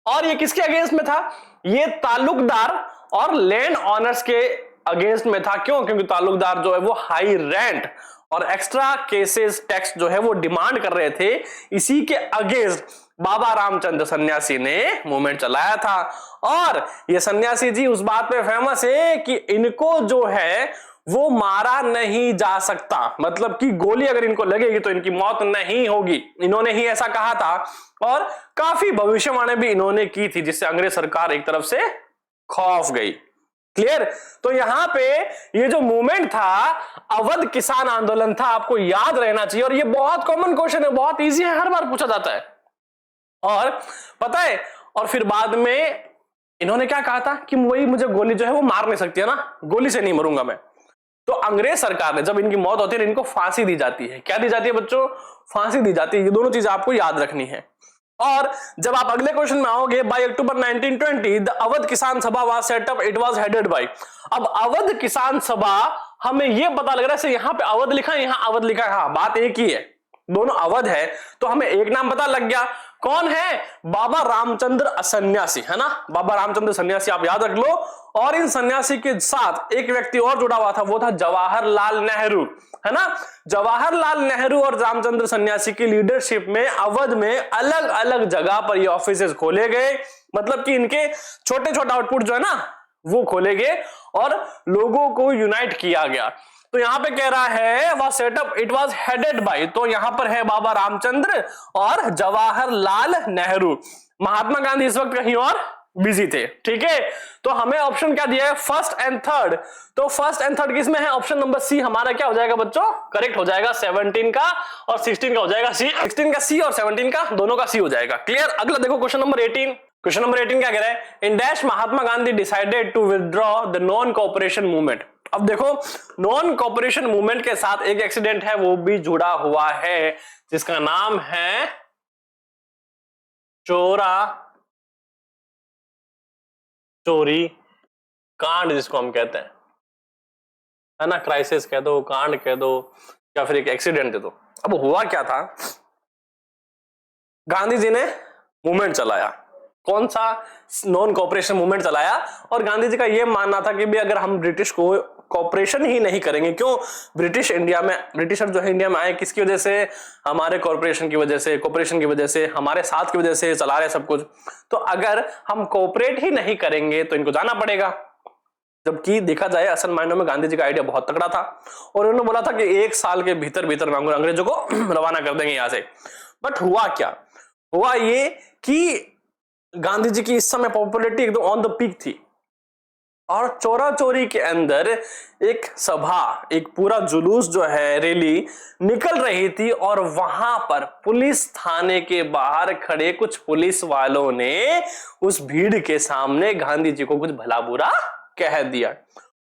और ये किसके अगेंस्ट में था, ये ताल्लुकदार और लैंड ऑनर्स के अगेंस्ट में था। क्यों, क्योंकि ताल्लुकदार जो है वो हाई रेंट और एक्स्ट्रा केसेस टैक्स जो है वो डिमांड कर रहे थे। इसी के अगेंस्ट बाबा रामचंद्र सन्यासी ने मूवमेंट चलाया था। और ये सन्यासी जी उस बात पे फेमस है कि इनको जो है वो मारा नहीं जा सकता, मतलब कि गोली अगर इनको लगेगी तो इनकी मौत नहीं होगी, इन्होंने ही ऐसा कहा था। और काफी भविष्यवाणी भी इन्होंने की थी, जिससे अंग्रेज सरकार एक तरफ से खौफ गई। क्लियर, तो यहां पे ये जो मूवमेंट था अवध किसान आंदोलन था, आपको याद रहना चाहिए। और ये बहुत कॉमन क्वेश्चन है, बहुत इजी है, हर बार पूछा जाता है। और पता है, और फिर बाद में इन्होंने क्या कहा था कि वही मुझे गोली जो है वो मार नहीं सकती है ना, गोली से नहीं मरूंगा मैं। तो अंग्रेज सरकार ने जब इनकी मौत होती है इनको फांसी दी जाती है। क्या दी जाती है बच्चों, फांसी दी जाती है। ये दोनों चीजें आपको याद रखनी है। और जब आप अगले क्वेश्चन में आओगे, बाय अक्टूबर 1920 द अवध किसान सभा was set up, it was headed by. अब अवध किसान सभा, हमें यह पता लग रहा है यहां पे अवध लिखा है, यहां अवध लिखा है, हाँ बात एक ही है, दोनों अवध है। तो हमें एक नाम पता लग गया, कौन है, बाबा रामचंद्र सन्यासी, है ना, बाबा रामचंद्र सन्यासी आप याद रख लो। और इन सन्यासी के साथ एक व्यक्ति और जुड़ा हुआ था, वो था जवाहरलाल नेहरू, है ना। जवाहरलाल नेहरू और रामचंद्र सन्यासी की लीडरशिप में अवध में अलग अलग जगह पर ये ऑफिसेस खोले गए, मतलब कि इनके छोटे छोटे आउटपुट जो है ना वो खोले गए और लोगों को यूनाइट किया गया। तो यहां पे कह रहा है वह setup it was headed by, तो यहां पर है बाबा रामचंद्र और जवाहरलाल नेहरू। महात्मा गांधी इस वक्त कहीं और बिजी थे। ठीक है, तो हमें ऑप्शन क्या दिया है, फर्स्ट एंड थर्ड। तो फर्स्ट एंड थर्ड किसमें है, ऑप्शन नंबर सी हमारा क्या हो जाएगा बच्चों, करेक्ट हो जाएगा। 17 का और 16 का हो जाएगा सी, 16 का सी और 17 का दोनों का सी हो जाएगा। क्लियर, अगला देखो क्वेश्चन नंबर 18। क्वेश्चन नंबर 18 क्या कह रहा है, in dash Mahatma Gandhi decided to withdraw the non cooperation movement. अब देखो नॉन कोऑपरेशन मूवमेंट के साथ एक एक्सीडेंट है वो भी जुड़ा हुआ है, जिसका नाम है चोरी कांड, जिसको हम कहते हैं, है ना, क्राइसिस कह दो, कांड कह दो, या फिर एक एक्सीडेंट दे दो। अब हुआ क्या था, गांधी जी ने मूवमेंट चलाया, कौन सा, नॉन कोऑपरेशन मूवमेंट चलाया। और गांधी जी का यह मानना था कि भी अगर हम ब्रिटिश को कोऑपरेशन ही नहीं करेंगे, क्यों, ब्रिटिशर जो है इंडिया में आए किसकी वजह से, हमारे कॉर्पोरेशन की वजह से, कोऑपरेशन की वजह से, हमारे साथ की वजह से चला रहे सब कुछ। तो अगर हम कोऑपरेट ही नहीं करेंगे तो इनको जाना पड़ेगा। जबकि देखा जाए असल मायनों में गांधी जी का आइडिया बहुत तगड़ा था और उन्होंने बोला था कि 1 साल के भीतर भीतर अंग्रेजों को रवाना कर देंगे यहां से। बट हुआ क्या, हुआ ये कि गांधी जी की इस समय पॉपुलैरिटी एकदम ऑन द पीक थी और चोरा चोरी के अंदर एक सभा, एक पूरा जुलूस जो है, रैली निकल रही थी। और वहां पर पुलिस थाने के बाहर खड़े कुछ पुलिस वालों ने उस भीड़ के सामने गांधी जी को कुछ भला बुरा कह दिया।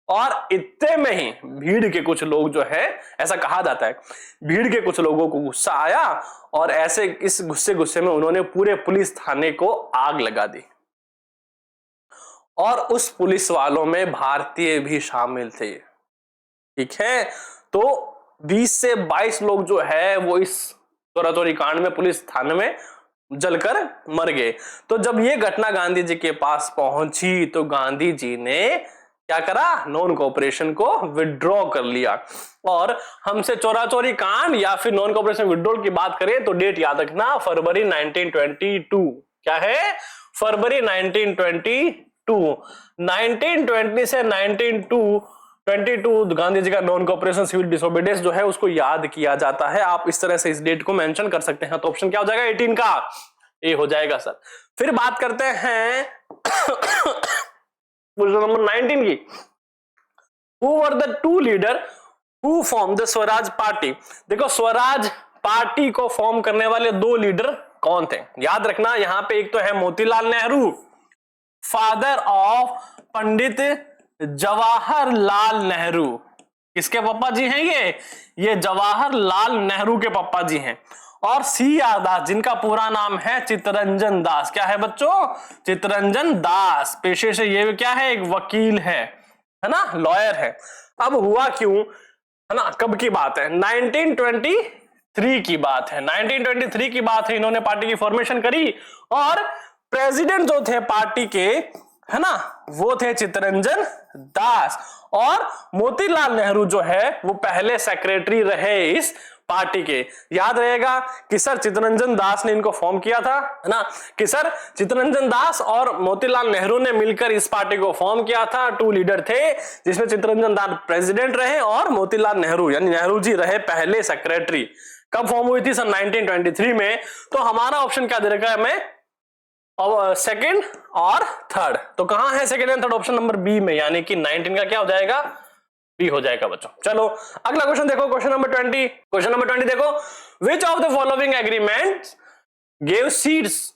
और इतने में ही भीड़ के कुछ लोग जो है, ऐसा कहा जाता है, भीड़ के कुछ लोगों को गुस्सा आया और ऐसे इस गुस्से में उन्होंने पूरे पुलिस थाने को आग लगा दी। और उस पुलिस वालों में भारतीय भी शामिल थे। ठीक है, तो 20 से 22 लोग जो है वो इस चोरा चोरी कांड में पुलिस थाने में जलकर मर गए। तो जब ये घटना गांधी जी के पास पहुंची तो गांधी जी ने क्या करा, नॉन कोऑपरेशन को विड्रॉ कर लिया। और हमसे चोरा चोरी कांड या फिर नॉन कोऑपरेशन विड्रॉल की बात करें तो डेट याद रखना, फरवरी 1922। क्या है, फरवरी 1922। 1920 से 1922 गांधी जी का नॉन कोऑपरेशन सिविल डिसोबीडियंस जो है उसको याद किया जाता है। आप इस तरह से इस डेट को मेंशन कर सकते हैं। तो ऑप्शन क्या हो जाएगा, 18 का ए हो जाएगा सर। फिर बात करते हैं क्वेश्चन नंबर 19 की। Who were the two leader who formed the Swaraj party? देखो स्वराज पार्टी को फॉर्म करने वाले दो लीडर कौन थे, याद रखना। यहां पे एक तो है मोतीलाल नेहरू, फादर ऑफ पंडित जवाहरलाल नेहरू। किसके पापा जी हैं ये जवाहरलाल नेहरू के पापा जी हैं। और सी आर दास, जिनका पूरा नाम है चित्तरंजन दास। क्या है बच्चों, चित्तरंजन दास। पेशे से ये क्या है, एक वकील है ना, लॉयर है। अब हुआ क्यों, है ना, कब की बात है, 1923 की बात है। 1923 की बात है, इन्होंने पार्टी की फॉर्मेशन करी और प्रेसिडेंट जो थे पार्टी के, है ना, वो थे चित्तरंजन दास। और मोतीलाल नेहरू जो है वो पहले सेक्रेटरी रहे इस पार्टी के। याद रहेगा कि सर चित्तरंजन दास ने इनको फॉर्म किया था, है ना, कि सर चित्तरंजन दास और मोतीलाल नेहरू ने मिलकर इस पार्टी को फॉर्म किया था। टू लीडर थे, जिसमें चित्तरंजन दास प्रेसिडेंट रहे और मोतीलाल नेहरू यानी नेहरू जी रहे पहले सेक्रेटरी। कब फॉर्म हुई थी, सन 1923 में। तो हमारा ऑप्शन क्या दे रखा है हमें, और सेकंड और थर्ड। तो कहां है second and third, option number B में, यानी कि 19 का क्या हो जाएगा, बी हो जाएगा बच्चों। चलो अगला क्वेश्चन देखो, क्वेश्चन नंबर 20। क्वेश्चन नंबर 20 देखो, which of the following agreements give seats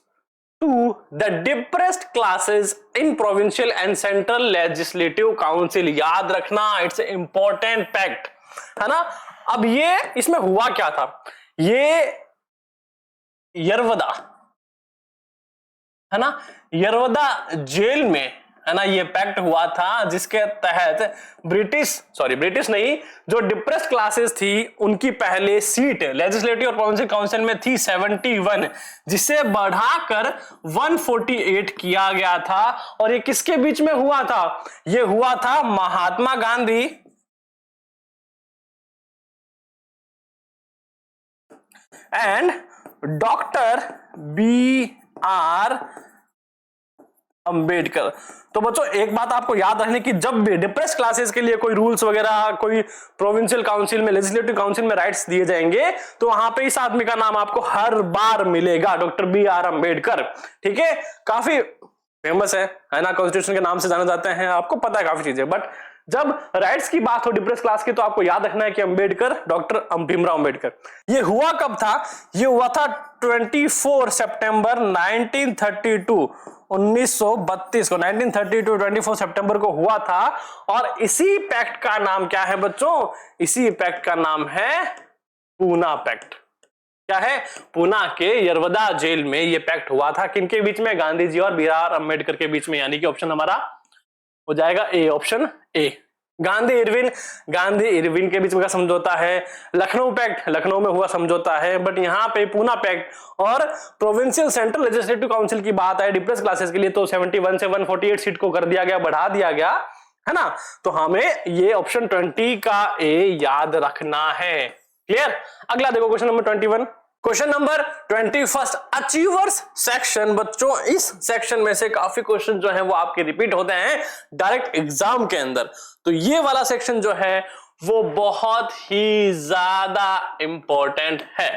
to the depressed classes in provincial and central legislative council. याद रखना, इट्स इंपॉर्टेंट फैक्ट, है ना। अब ये इसमें हुआ क्या था, ये यरवदा, है ना, यरवदा जेल में, है ना, ये पैक्ट हुआ था जिसके तहत ब्रिटिश नहीं, जो डिप्रेस्ड क्लासेस थी उनकी पहले सीट लेजिस्लेटिव और प्रोविंशियल काउंसिल में थी 71, जिसे बढ़ाकर 148 किया गया था। और ये किसके बीच में हुआ था, ये हुआ था Mahatma Gandhi and doctor BR Ambedkar. तो बच्चों एक बात आपको याद रखने की, जब भी डिप्रेस क्लासेस के लिए कोई रूल्स वगैरह, कोई प्रोविंशियल काउंसिल में, लेजिस्लेटिव काउंसिल में राइट्स दिए जाएंगे, तो वहां पे इस आदमी का नाम आपको हर बार मिलेगा, डॉक्टर BR अंबेडकर। ठीक है, काफी फेमस है ना, कॉन्स्टिट्यूशन के नाम से जाने जाते हैं, आपको पता है काफी चीजें। बट जब राइट्स की बात हो डिप्रेस क्लास की, तो आपको याद रखना है कि अंबेडकर, डॉक्टर भीमराव अंबेडकर। ये हुआ कब था, ये हुआ था 24 सितंबर 1932 1932 को, 1932 24 सितंबर को हुआ था। और इसी पैक्ट का नाम क्या है बच्चों, इसी पैक्ट का नाम है पूना पैक्ट। क्या है, पूना के यरवदा जेल में ये पैक्ट हुआ था। किनके बीच में, गांधी जी और BR अंबेडकर के बीच में, यानी कि ऑप्शन हमारा हो जाएगा ए, ऑप्शन ए। गांधी इरविन के बीच में का समझौता है। लखनऊ पैक्ट, लखनऊ में हुआ समझौता है। बट यहाँ पे पूना पैक्ट और प्रोविंशियल सेंट्रल लेजिस्लेटिव काउंसिल की बात है डिप्रेस क्लासेस के लिए, तो 71 से 148 सीट को कर दिया गया, बढ़ा दिया गया, है ना। तो हमें ये ऑप्शन 20 का ए याद रखना है। क्लियर। अगला देखो question number 21। Question number 21 achievers section. बच्चों इस सेक्शन में से काफी क्वेश्चन जो है वो आपके रिपीट होते हैं डायरेक्ट एग्जाम के अंदर। तो ये वाला सेक्शन जो है वो बहुत ही ज्यादा इंपॉर्टेंट है,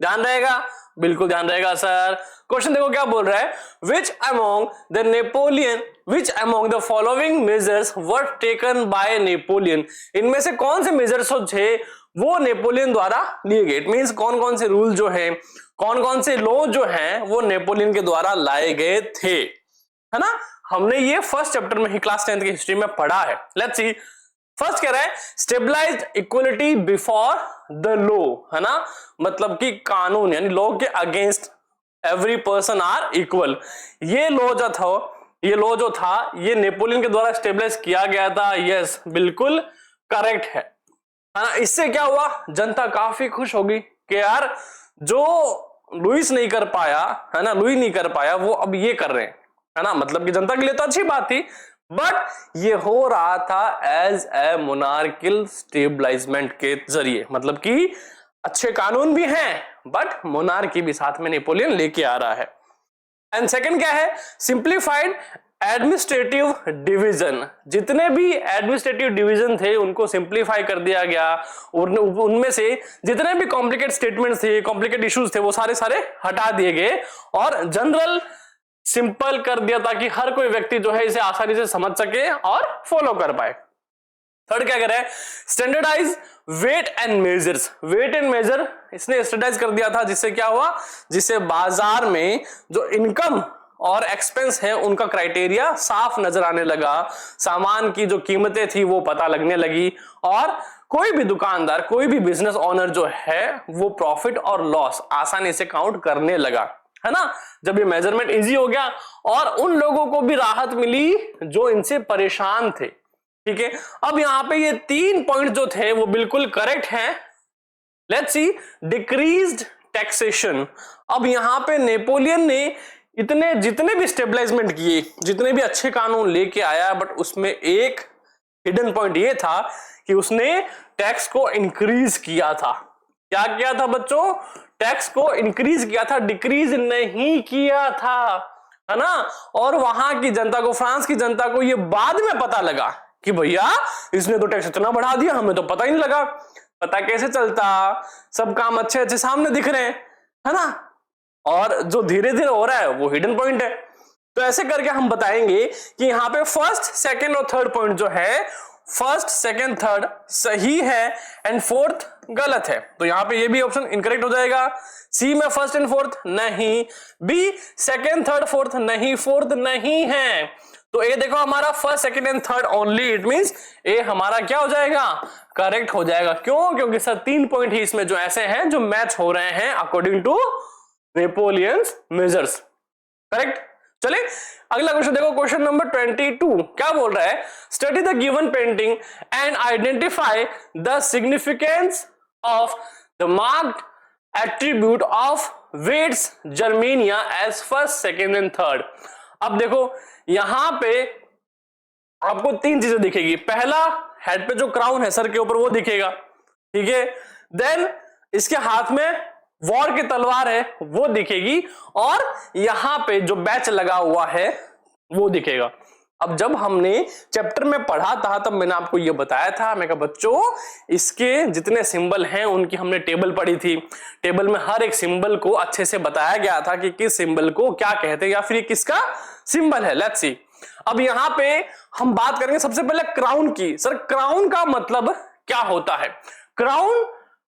ध्यान रहेगा, बिल्कुल ध्यान रहेगा सर। क्वेश्चन देखो क्या बोल रहा है, which among the following measures were taken by Napoleon. इनमें से कौन से मेजर्स थे वो नेपोलियन द्वारा लिए गए। इट मींस कौन कौन से रूल जो है, कौन कौन से लॉ जो हैं वो नेपोलियन के द्वारा लाए गए थे, है ना। हमने ये फर्स्ट चैप्टर में ही क्लास 10th की हिस्ट्री में पढ़ा है। Let's C. फर्स्ट कह रहा है stabilized equality before the law, है ना, मतलब कि कानून यानी लॉ के against every person are equal. ये लॉ जो था ये नेपोलियन के द्वारा स्टेबलाइज किया गया था। यस, बिल्कुल करेक्ट है ना। इससे क्या हुआ, जनता काफी खुश होगी कि यार जो लुईस नहीं कर पाया, है ना, लुई नहीं कर पाया, वो अब ये कर रहे हैं, है ना, मतलब कि जनता के लिए तो अच्छी बात थी, बट ये हो रहा था एज ए मोनार्किल स्टेबलाइजमेंट के जरिए, मतलब कि अच्छे कानून भी हैं बट मोनार्की भी साथ में नेपोलियन लेके आ रहा है। एंड सेकंड क्या है, सिंप्लीफाइड एडमिनिस्ट्रेटिव डिवीजन, जितने भी एडमिनिस्ट्रेटिव डिवीजन थे उनको सिंप्लीफाई कर दिया गया, उनमें से जितने भी कॉम्प्लिकेट स्टेटमेंट्स थे, कॉम्प्लिकेट इश्यूज थे, वो सारे सारे हटा दिए गए और जनरल सिंपल कर दिया ताकि हर कोई व्यक्ति जो है इसे आसानी से समझ सके और फॉलो कर पाए। थर्ड क्या करे, standardize weight and measures, weight and measure इसने स्टैंडर्डाइज कर दिया था, जिससे क्या हुआ, जिससे बाजार में जो इनकम और एक्सपेंस है उनका क्राइटेरिया साफ नजर आने लगा, सामान की जो कीमतें थी वो पता लगने लगी और कोई भी दुकानदार, कोई भी बिजनेस ओनर जो है वो प्रॉफिट और लॉस आसानी से काउंट करने लगा, है ना, जब ये मेजरमेंट इजी हो गया और उन लोगों को भी राहत मिली जो इनसे परेशान थे। ठीक है, अब यहां पे ये 3 पॉइंट जो थे वो बिल्कुल करेक्ट हैं। Let's see, decreased taxation. अब यहां पे नेपोलियन ने इतने जितने भी स्टेबलाइजमेंट किए, जितने भी अच्छे कानून लेके आया, बट उसमें एक हिडन पॉइंट ये था कि उसने टैक्स को इंक्रीज किया था। क्या किया था बच्चों, टैक्स को इंक्रीज किया था, डिक्रीज नहीं किया था, है ना। और वहां की जनता को, फ्रांस की जनता को ये बाद में पता लगा कि भैया इसने तो टैक्स इतना बढ़ा दिया, हमें तो पता ही नहीं लगा। पता कैसे चलता, सब काम अच्छे अच्छे सामने दिख रहे हैं, है ना, और जो धीरे धीरे हो रहा है वो हिडन पॉइंट है। तो ऐसे करके हम बताएंगे कि यहाँ पे फर्स्ट, सेकंड और थर्ड पॉइंट जो है, फर्स्ट, सेकंड, थर्ड सही है एंड फोर्थ गलत है। तो यहाँ पे ये भी ऑप्शन इनकरेक्ट हो जाएगा। सी में फर्स्ट एंड फोर्थ नहीं, बी सेकंड, थर्ड, फोर्थ नहीं, फोर्थ नहीं है। तो ए देखो हमारा first, second and third only, it means A हमारा क्या हो जाएगा, करेक्ट हो जाएगा। क्यों, क्योंकि सर 3 पॉइंट ही इसमें जो ऐसे हैं जो मैच हो रहे हैं according to Napoleon's measures. Correct. चले अगला क्वेश्चन देखो, क्वेश्चन नंबर 22 क्या बोल रहा है, study the given painting and identify the significance of the marked attribute of Veit's Germania as first, second and third. अब देखो यहां पे आपको 3 चीजें दिखेगी। पहला, हेड पे जो क्राउन है सर के ऊपर वो दिखेगा, ठीक है। देन इसके हाथ में वॉर की तलवार है वो दिखेगी, और यहां पे जो बैच लगा हुआ है वो दिखेगा। अब जब हमने चैप्टर में पढ़ा था तब मैंने आपको ये बताया था, मैं कहा बच्चों इसके जितने सिंबल हैं उनकी हमने टेबल पढ़ी थी। टेबल में हर एक सिंबल को अच्छे से बताया गया था कि किस सिंबल को क्या कहते हैं या फिर किसका सिंबल है। लेट्स सी, अब यहां पे हम बात करेंगे सबसे पहले क्राउन की। सर क्राउन का मतलब क्या होता है? क्राउन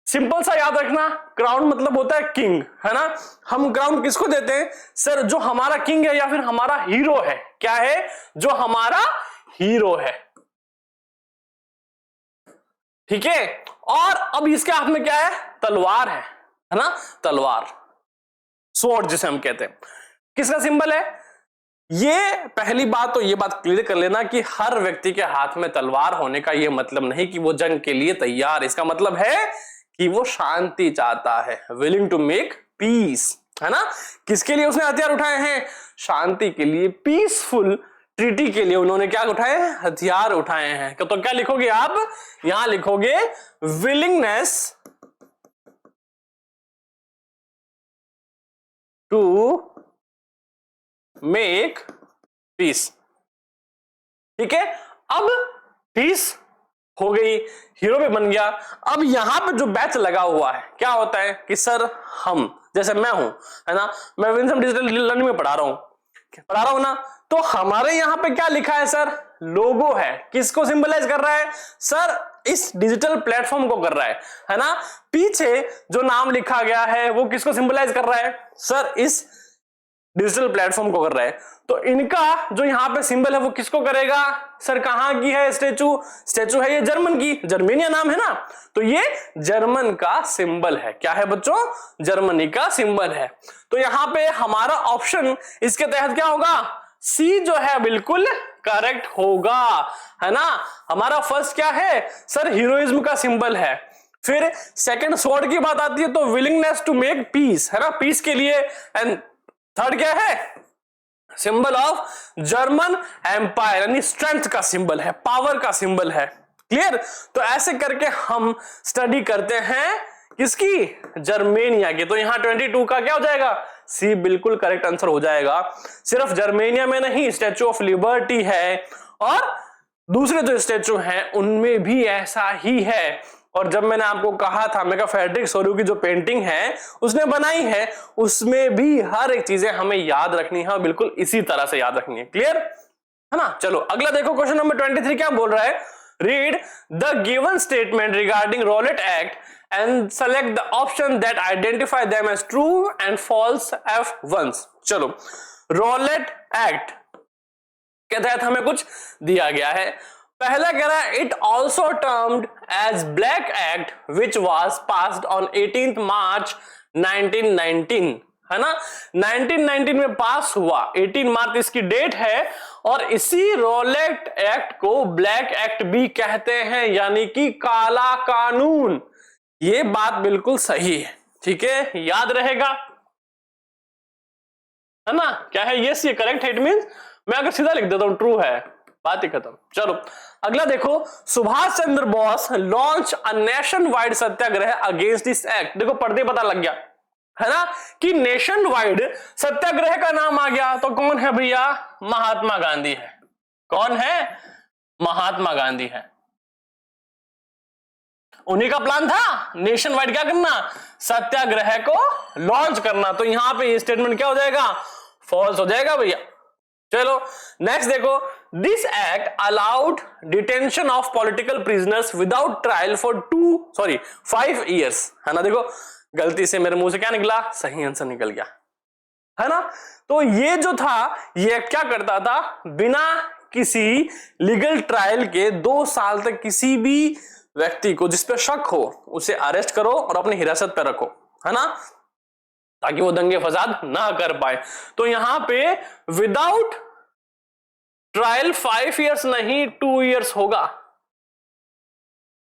सिंपल सा याद रखना, क्राउन मतलब होता है किंग, है ना। हम क्राउन किसको देते हैं? सर जो हमारा किंग है या फिर हमारा हीरो है। क्या है? जो हमारा हीरो है, ठीक है। और अब इसके हाथ में क्या है? तलवार है ना, तलवार, स्वॉर्ड जिसे हम कहते हैं। किसका सिंबल है ये? पहली बात तो ये बात क्लियर कर लेना कि हर व्यक्ति के हाथ में तलवार होने का ये मतलब नहीं कि वो जंग के लिए तैयार। इसका मतलब है कि वो शांति चाहता है, विलिंग टू मेक पीस, है ना। किसके लिए उसने हथियार उठाए हैं? शांति के लिए, पीसफुल ट्रीटी के लिए उन्होंने क्या उठाए हैं? हथियार उठाए हैं। तो क्या लिखोगे आप? यहां लिखोगे विलिंगनेस टू मेक पीस, ठीक है। अब पीस हो गई, हीरो भी बन गया। अब यहां पे जो बैच लगा हुआ है क्या होता है कि सर हम, जैसे मैं हूं, है ना, मैं विंसम डिजिटल लर्निंग में पढ़ा रहा हूं ना, तो हमारे यहां पे क्या लिखा है सर? लोगो है। किसको सिंबलाइज कर रहा है? सर इस डिजिटल प्लेटफॉर्म को कर रहा है ना। पीछे जो नाम लिखा गया है वो किसको सिंबलाइज कर रहा है? सर इस डिजिटल प्लेटफॉर्म को कर रहा है। तो इनका जो यहां पे सिंबल है वो किसको करेगा? सर कहां की है स्टैचू? स्टैचू है ये जर्मन की, जर्मेनिया नाम है ना, तो ये जर्मन का सिंबल है। क्या है बच्चों? जर्मनी का सिंबल है। तो यहां पे हमारा ऑप्शन इसके तहत क्या होगा? सी जो है बिल्कुल करेक्ट होगा, है ना। हमारा फर्स्ट क्या है? सर हीरोइज्म का सिंबल है। फिर सेकंड स्वॉर्ड की बात आती है तो विलिंगनेस टू मेक पीस, है ना, पीस के लिए। एंड थर्ड क्या है, सिंबल ऑफ जर्मन एम्पायर, यानी स्ट्रेंथ का सिंबल है, पावर का सिंबल है। क्लियर? तो ऐसे करके हम स्टडी करते हैं किसकी, जर्मेनिया की। तो यहां 22 का क्या हो जाएगा, सी बिल्कुल करेक्ट आंसर हो जाएगा। सिर्फ जर्मेनिया में नहीं, स्टैचू ऑफ लिबर्टी है और दूसरे जो स्टैचू हैं उनमें भी ऐसा ही है। और जब मैंने आपको कहा था, मैं फ्रेडरिक सोरू की जो पेंटिंग है उसने बनाई है, उसमें भी हर एक चीजें हमें याद रखनी है, बिल्कुल इसी तरह से याद रखनी है। क्लियर है ना? चलो अगला देखो, क्वेश्चन नंबर 23 क्या बोल रहा है, read the given statement regarding Rowlatt act and select the option that identify them as true and false F1s। चलो, रॉलेट एक्ट के तहत हमें कुछ दिया गया है। पहला कह रहा है, it also termed as Black Act which was passed on 18 March 1919, है ना, 1919 में पास हुआ, 18 मार्च इसकी डेट है। और इसी रॉलेट एक्ट को ब्लैक एक्ट भी कहते हैं, यानी कि काला कानून। ये बात बिल्कुल सही है, ठीक है, याद रहेगा, है ना, क्या है, यस ये करेक्ट है। इट मींस मैं अगर सीधा लिख देता हूं ट्रू है, बात ही खत्म। चलो अगला देखो, Subhash Chandra Bose launch a nationwide satyagraha against this act. देखो पढ़ते पता लग गया, है ना, कि नेशन वाइड सत्याग्रह का नाम आ गया तो कौन है भैया, महात्मा गांधी है। कौन है, महात्मा गांधी है। उन्हीं का प्लान था नेशन वाइड क्या करना, सत्याग्रह को लॉन्च करना। तो यहां पे ये स्टेटमेंट क्या हो जाएगा, फॉल्स हो जाएगा भैया। चलो नेक्स्ट देखो, this act allowed detention of political prisoners without trial for 5 years, है ना। देखो गलती से मेरे मुंह से क्या निकला, सही आंसर निकल गया, है ना। तो ये जो था, ये क्या करता था, बिना किसी लीगल ट्रायल के 2 साल तक किसी भी व्यक्ति को जिस पे शक हो उसे अरेस्ट करो और अपनी हिरासत पे रखो, है ना, ताकि वो दंगे फसाद ना कर पाए। तो यहां पे विदाउट ट्रायल 5 ईयर्स नहीं 2 ईयर्स होगा,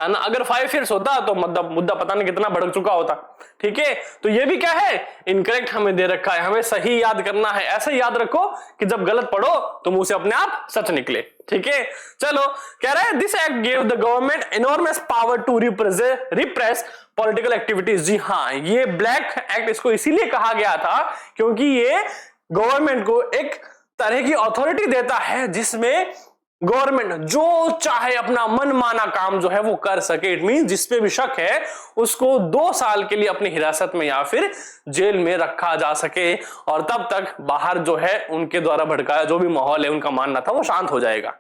है ना। अगर 5 ईयर्स होता तो मुद्दा पता नहीं कितना भड़क चुका होता, ठीक है। तो ये भी क्या है, इनकरेक्ट हमें दे रखा है, हमें सही याद करना है। ऐसे याद रखो कि जब गलत पढ़ो तो मुंह से अपने आप सच निकले, ठीक है। चलो कह रहा है, this act give the government enormous power to repress political activities. जी हाँ, ये ब्लैक एक्ट इसको इसीलिए कहा गया था क्योंकि ये गवर्नमेंट को एक तरह की अथॉरिटी देता है जिसमें गवर्नमेंट जो चाहे अपना मनमाना काम जो है वो कर सके। इट मीन जिस पे भी शक है उसको 2 साल के लिए अपनी हिरासत में या फिर जेल में रखा जा सके, और तब तक बाहर जो है उनके द्वारा भड़काया जो भी माहौल है, उनका मानना था, वो शांत हो जाएगा,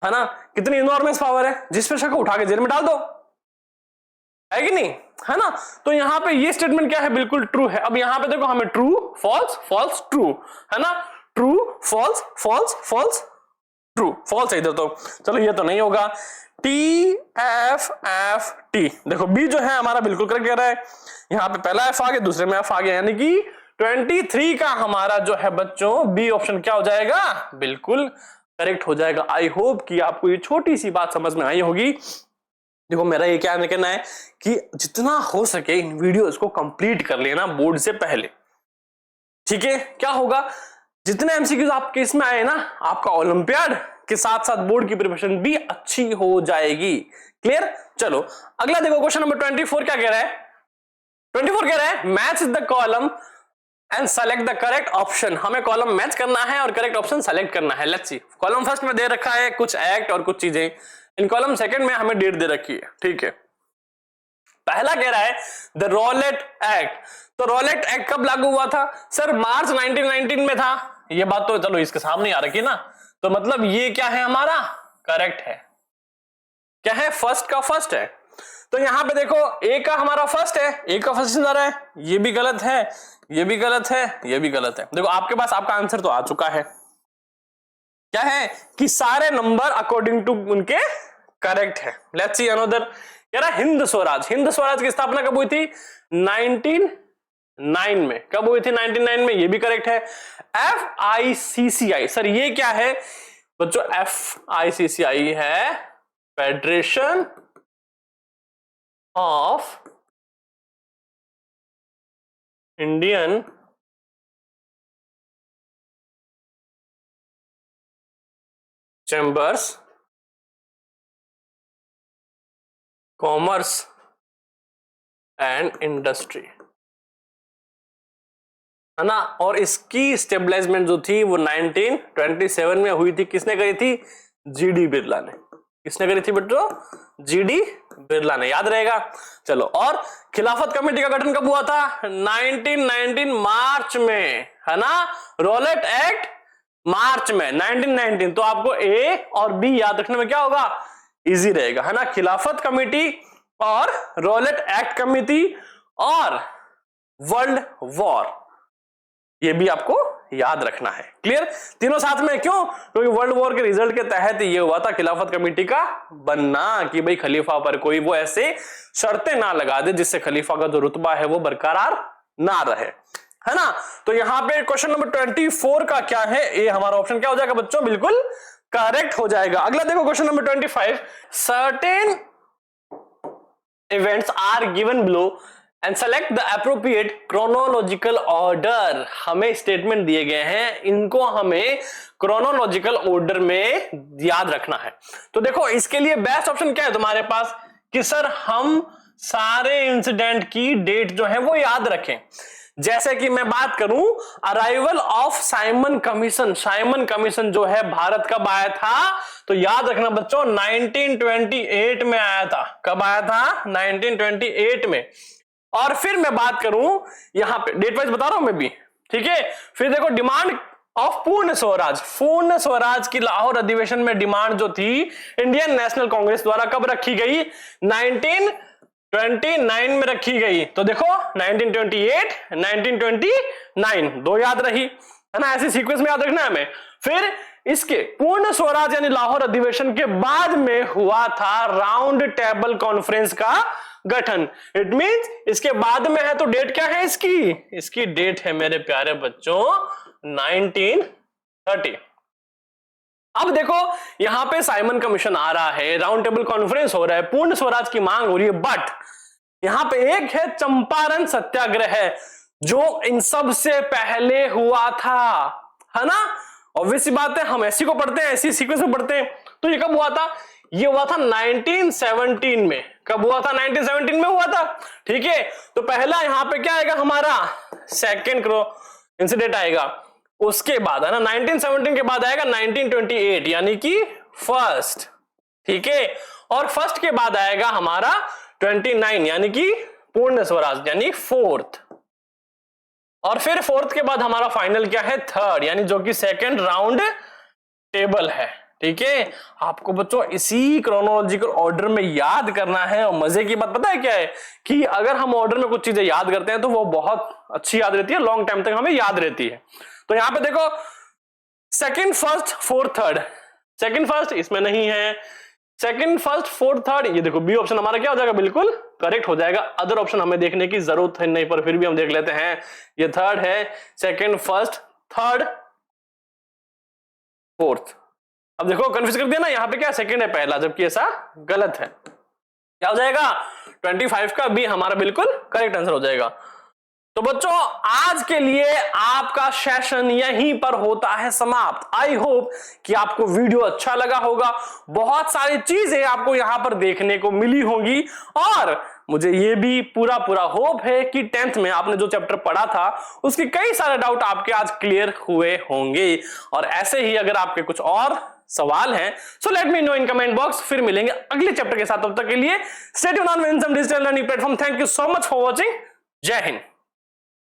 है ना। कितनी इनॉर्मस पावर है, जिस पे शक उठा के जेल में डाल दो, है कि नहीं, है ना। तो यहां पे ये स्टेटमेंट क्या है, बिल्कुल ट्रू है। अब यहां पे देखो हमें ट्रू फॉल्स फॉल्स ट्रू, है ना, true false false false true false है इधर। तो चलो ये तो नहीं होगा, TFFT। देखो बी जो है हमारा बिल्कुल करेक्ट कह रहा है, यहां पे पहला एफ आ गया, दूसरे में एफ आ गया, यानी कि 23 का हमारा जो है बच्चों बी ऑप्शन क्या हो जाएगा, बिल्कुल करेक्ट हो जाएगा। आई होप कि आपको ये छोटी सी बात समझ में आई होगी। देखो मेरा ये क्या कहना है कि जितना हो सके इन वीडियोस को कंप्लीट कर लेना बोर्ड से पहले, ठीक है। क्या होगा, जितने एमसीक्यूज आपके इसमें आए ना, आपका ओलंपियाड के साथ साथ बोर्ड की प्रिपरेशन भी अच्छी हो जाएगी। क्लियर। चलो अगला देखो, क्वेश्चन नंबर 24 क्या कह रहा है, 24 कह रहा है, match the column and select the correct option. हमें कॉलम मैच करना है और करेक्ट ऑप्शन सेलेक्ट करना है। लेट्स सी, कॉलम फर्स्ट में दे रखा है कुछ एक्ट और कुछ चीजें, इन कॉलम सेकंड में हमें डेट दे रखी है, ठीक है। पहला कह रहा है द रॉलेट एक्ट। तो रॉलेट एक्ट कब लागू हुआ था, सर मार्च 1919 में था। ये बात तो चलो इसके सामने आ रखी ना, तो मतलब ये क्या है हमारा, करेक्ट है। क्या है, फर्स्ट का फर्स्ट है। तो यहां पे देखो ए का हमारा फर्स्ट है, ए का फर्स्ट आ रहा है, ये भी गलत है, ये भी गलत है, ये भी गलत है। देखो आपके पास आपका आंसर तो आ चुका है, क्या है कि सारे नंबर अकॉर्डिंग टू उनके करेक्ट है। लेट्स सी अनदर, कह रहा हिंद स्वराज। हिंद स्वराज की स्थापना कब हुई थी, 1909 में। कब हुई थी, 1909 में, ये भी करेक्ट है। FICCI, सर ये क्या है बच्चों, FICCI है federation of Indian chambers commerce and industry, है ना। और इसकी स्टेबलाइजमेंट जो थी वो 1927 में हुई थी। किसने करी थी? जीडी बिरला ने। किसने करी थी बेटो? जीडी बिरला ने, याद रहेगा। चलो, और खिलाफत कमेटी का गठन कब हुआ था? 1919 मार्च में, है ना। रॉलेट एक्ट मार्च में 1919। तो आपको ए और बी याद रखने में क्या होगा? इजी रहेगा, है ना। खिलाफत कमेटी और रॉलेट एक्ट कमेटी और वर्ल्ड वॉर, ये भी आपको याद रखना है। क्लियर? तीनों साथ में क्यों? क्योंकि वर्ल्ड वॉर के रिजल्ट के तहत ये हुआ था खिलाफत कमेटी का बनना, कि भाई खलीफा पर कोई वो ऐसे शर्तें ना लगा दे जिससे खलीफा का जो रुतबा है वो बरकरार ना रहे, है ना। तो यहां पे क्वेश्चन नंबर 24 का क्या है? ए हमारा ऑप्शन क्या हो जाएगा बच्चों? बिल्कुल करेक्ट हो जाएगा। अगला देखो question number 25। Certain events are given below and select the appropriate chronological order. हमें स्टेटमेंट दिए गए हैं, इनको हमें क्रोनोलॉजिकल ऑर्डर में याद रखना है। तो देखो, इसके लिए बेस्ट ऑप्शन क्या है तुम्हारे पास कि सर हम सारे इंसिडेंट की डेट जो है वो याद रखें। जैसे कि मैं बात करूं, arrival of Simon commission. Simon commission जो है भारत कब आया था? तो याद रखना बच्चों 1928 में आया था। कब आया था? 1928 में। और फिर मैं बात करूं, यहां पे डेट वाइज बता रहा हूं मैं भी, ठीक है। फिर देखो, डिमांड ऑफ पूर्ण स्वराज। पूर्ण स्वराज की लाहौर अधिवेशन में डिमांड जो थी इंडियन नेशनल कांग्रेस द्वारा कब रखी गई? 1929 में रखी गई। तो देखो 1928, 1929, दो याद रही, है ना। ऐसी सीक्वेंस में याद रखना है हमें। फिर इसके पूर्ण स्वराज यानी लाहौर अधिवेशन के बाद में हुआ था राउंड टेबल कॉन्फ्रेंस का गठन। इट मींस इसके बाद में है, तो डेट क्या है इसकी? इसकी डेट है मेरे प्यारे बच्चों 1930। अब देखो, यहां पे साइमन कमीशन आ रहा है, राउंड टेबल कॉन्फ्रेंस हो रहा है, पूर्ण स्वराज की मांग हो रही है, बट यहां पे एक है चंपारण सत्याग्रह है जो इन सब से पहले हुआ था, है ना। ऑब्वियस बात है, हम ऐसी को पढ़ते हैं, ऐसी सीक्वेंस में पढ़ते हैं। तो ये कब हुआ था? ये हुआ था 1917 में। कब हुआ था? 1917 में हुआ था, ठीक है। तो पहला यहां पे क्या आएगा हमारा? सेकेंड इंसिडेंट आएगा। उसके बाद, है ना, 1917 के बाद आएगा 1928 यानी कि फर्स्ट, ठीक है। और फर्स्ट के बाद आएगा हमारा 29 यानी कि पूर्ण स्वराज यानी फोर्थ। और फिर फोर्थ के बाद हमारा फाइनल क्या है? थर्ड, यानी जो कि सेकेंड राउंड टेबल है, ठीक है। आपको बच्चों इसी क्रोनोलॉजिकल ऑर्डर में याद करना है। और मजे की बात पता है क्या है कि अगर हम ऑर्डर में कुछ चीजें याद करते हैं तो वो बहुत अच्छी याद रहती है, लॉन्ग टाइम तक हमें याद रहती है। तो यहां पे देखो, second, first, fourth, third. Second first इसमें नहीं है, सेकंड फर्स्ट फोर्थ थर्ड, ये देखो बी ऑप्शन हमारा क्या हो जाएगा? बिल्कुल करेक्ट हो जाएगा। अदर ऑप्शन हमें देखने की जरूरत है नहीं, पर फिर भी हम देख लेते हैं। ये थर्ड है, सेकंड, फर्स्ट, थर्ड, फोर्थ। अब देखो कंफ्यूज कर दिया ना, यहां पे क्या सेकंड है पहला, जबकि ऐसा गलत है। क्या हो जाएगा? 25 का बी हमारा बिल्कुल करेक्ट आंसर हो जाएगा। तो बच्चों आज के लिए आपका सेशन यहीं पर होता है समाप्त। आई होप कि आपको वीडियो अच्छा लगा होगा, बहुत सारी चीजें आपको यहां पर देखने को मिली होंगी, और मुझे ये भी पूरा होप है कि 10th में आपने जो चैप्टर पढ़ा था उसके कई सारे डाउट आपके आज क्लियर हुए होंगे। और ऐसे ही अगर आपके कुछ और सवाल हैं so let me know in comment box. फिर मिलेंगे अगले चैप्टर के साथ, तब तक के लिए stay tuned on Winsome digital learning platform. Thank you so much for watching. जय हिंद।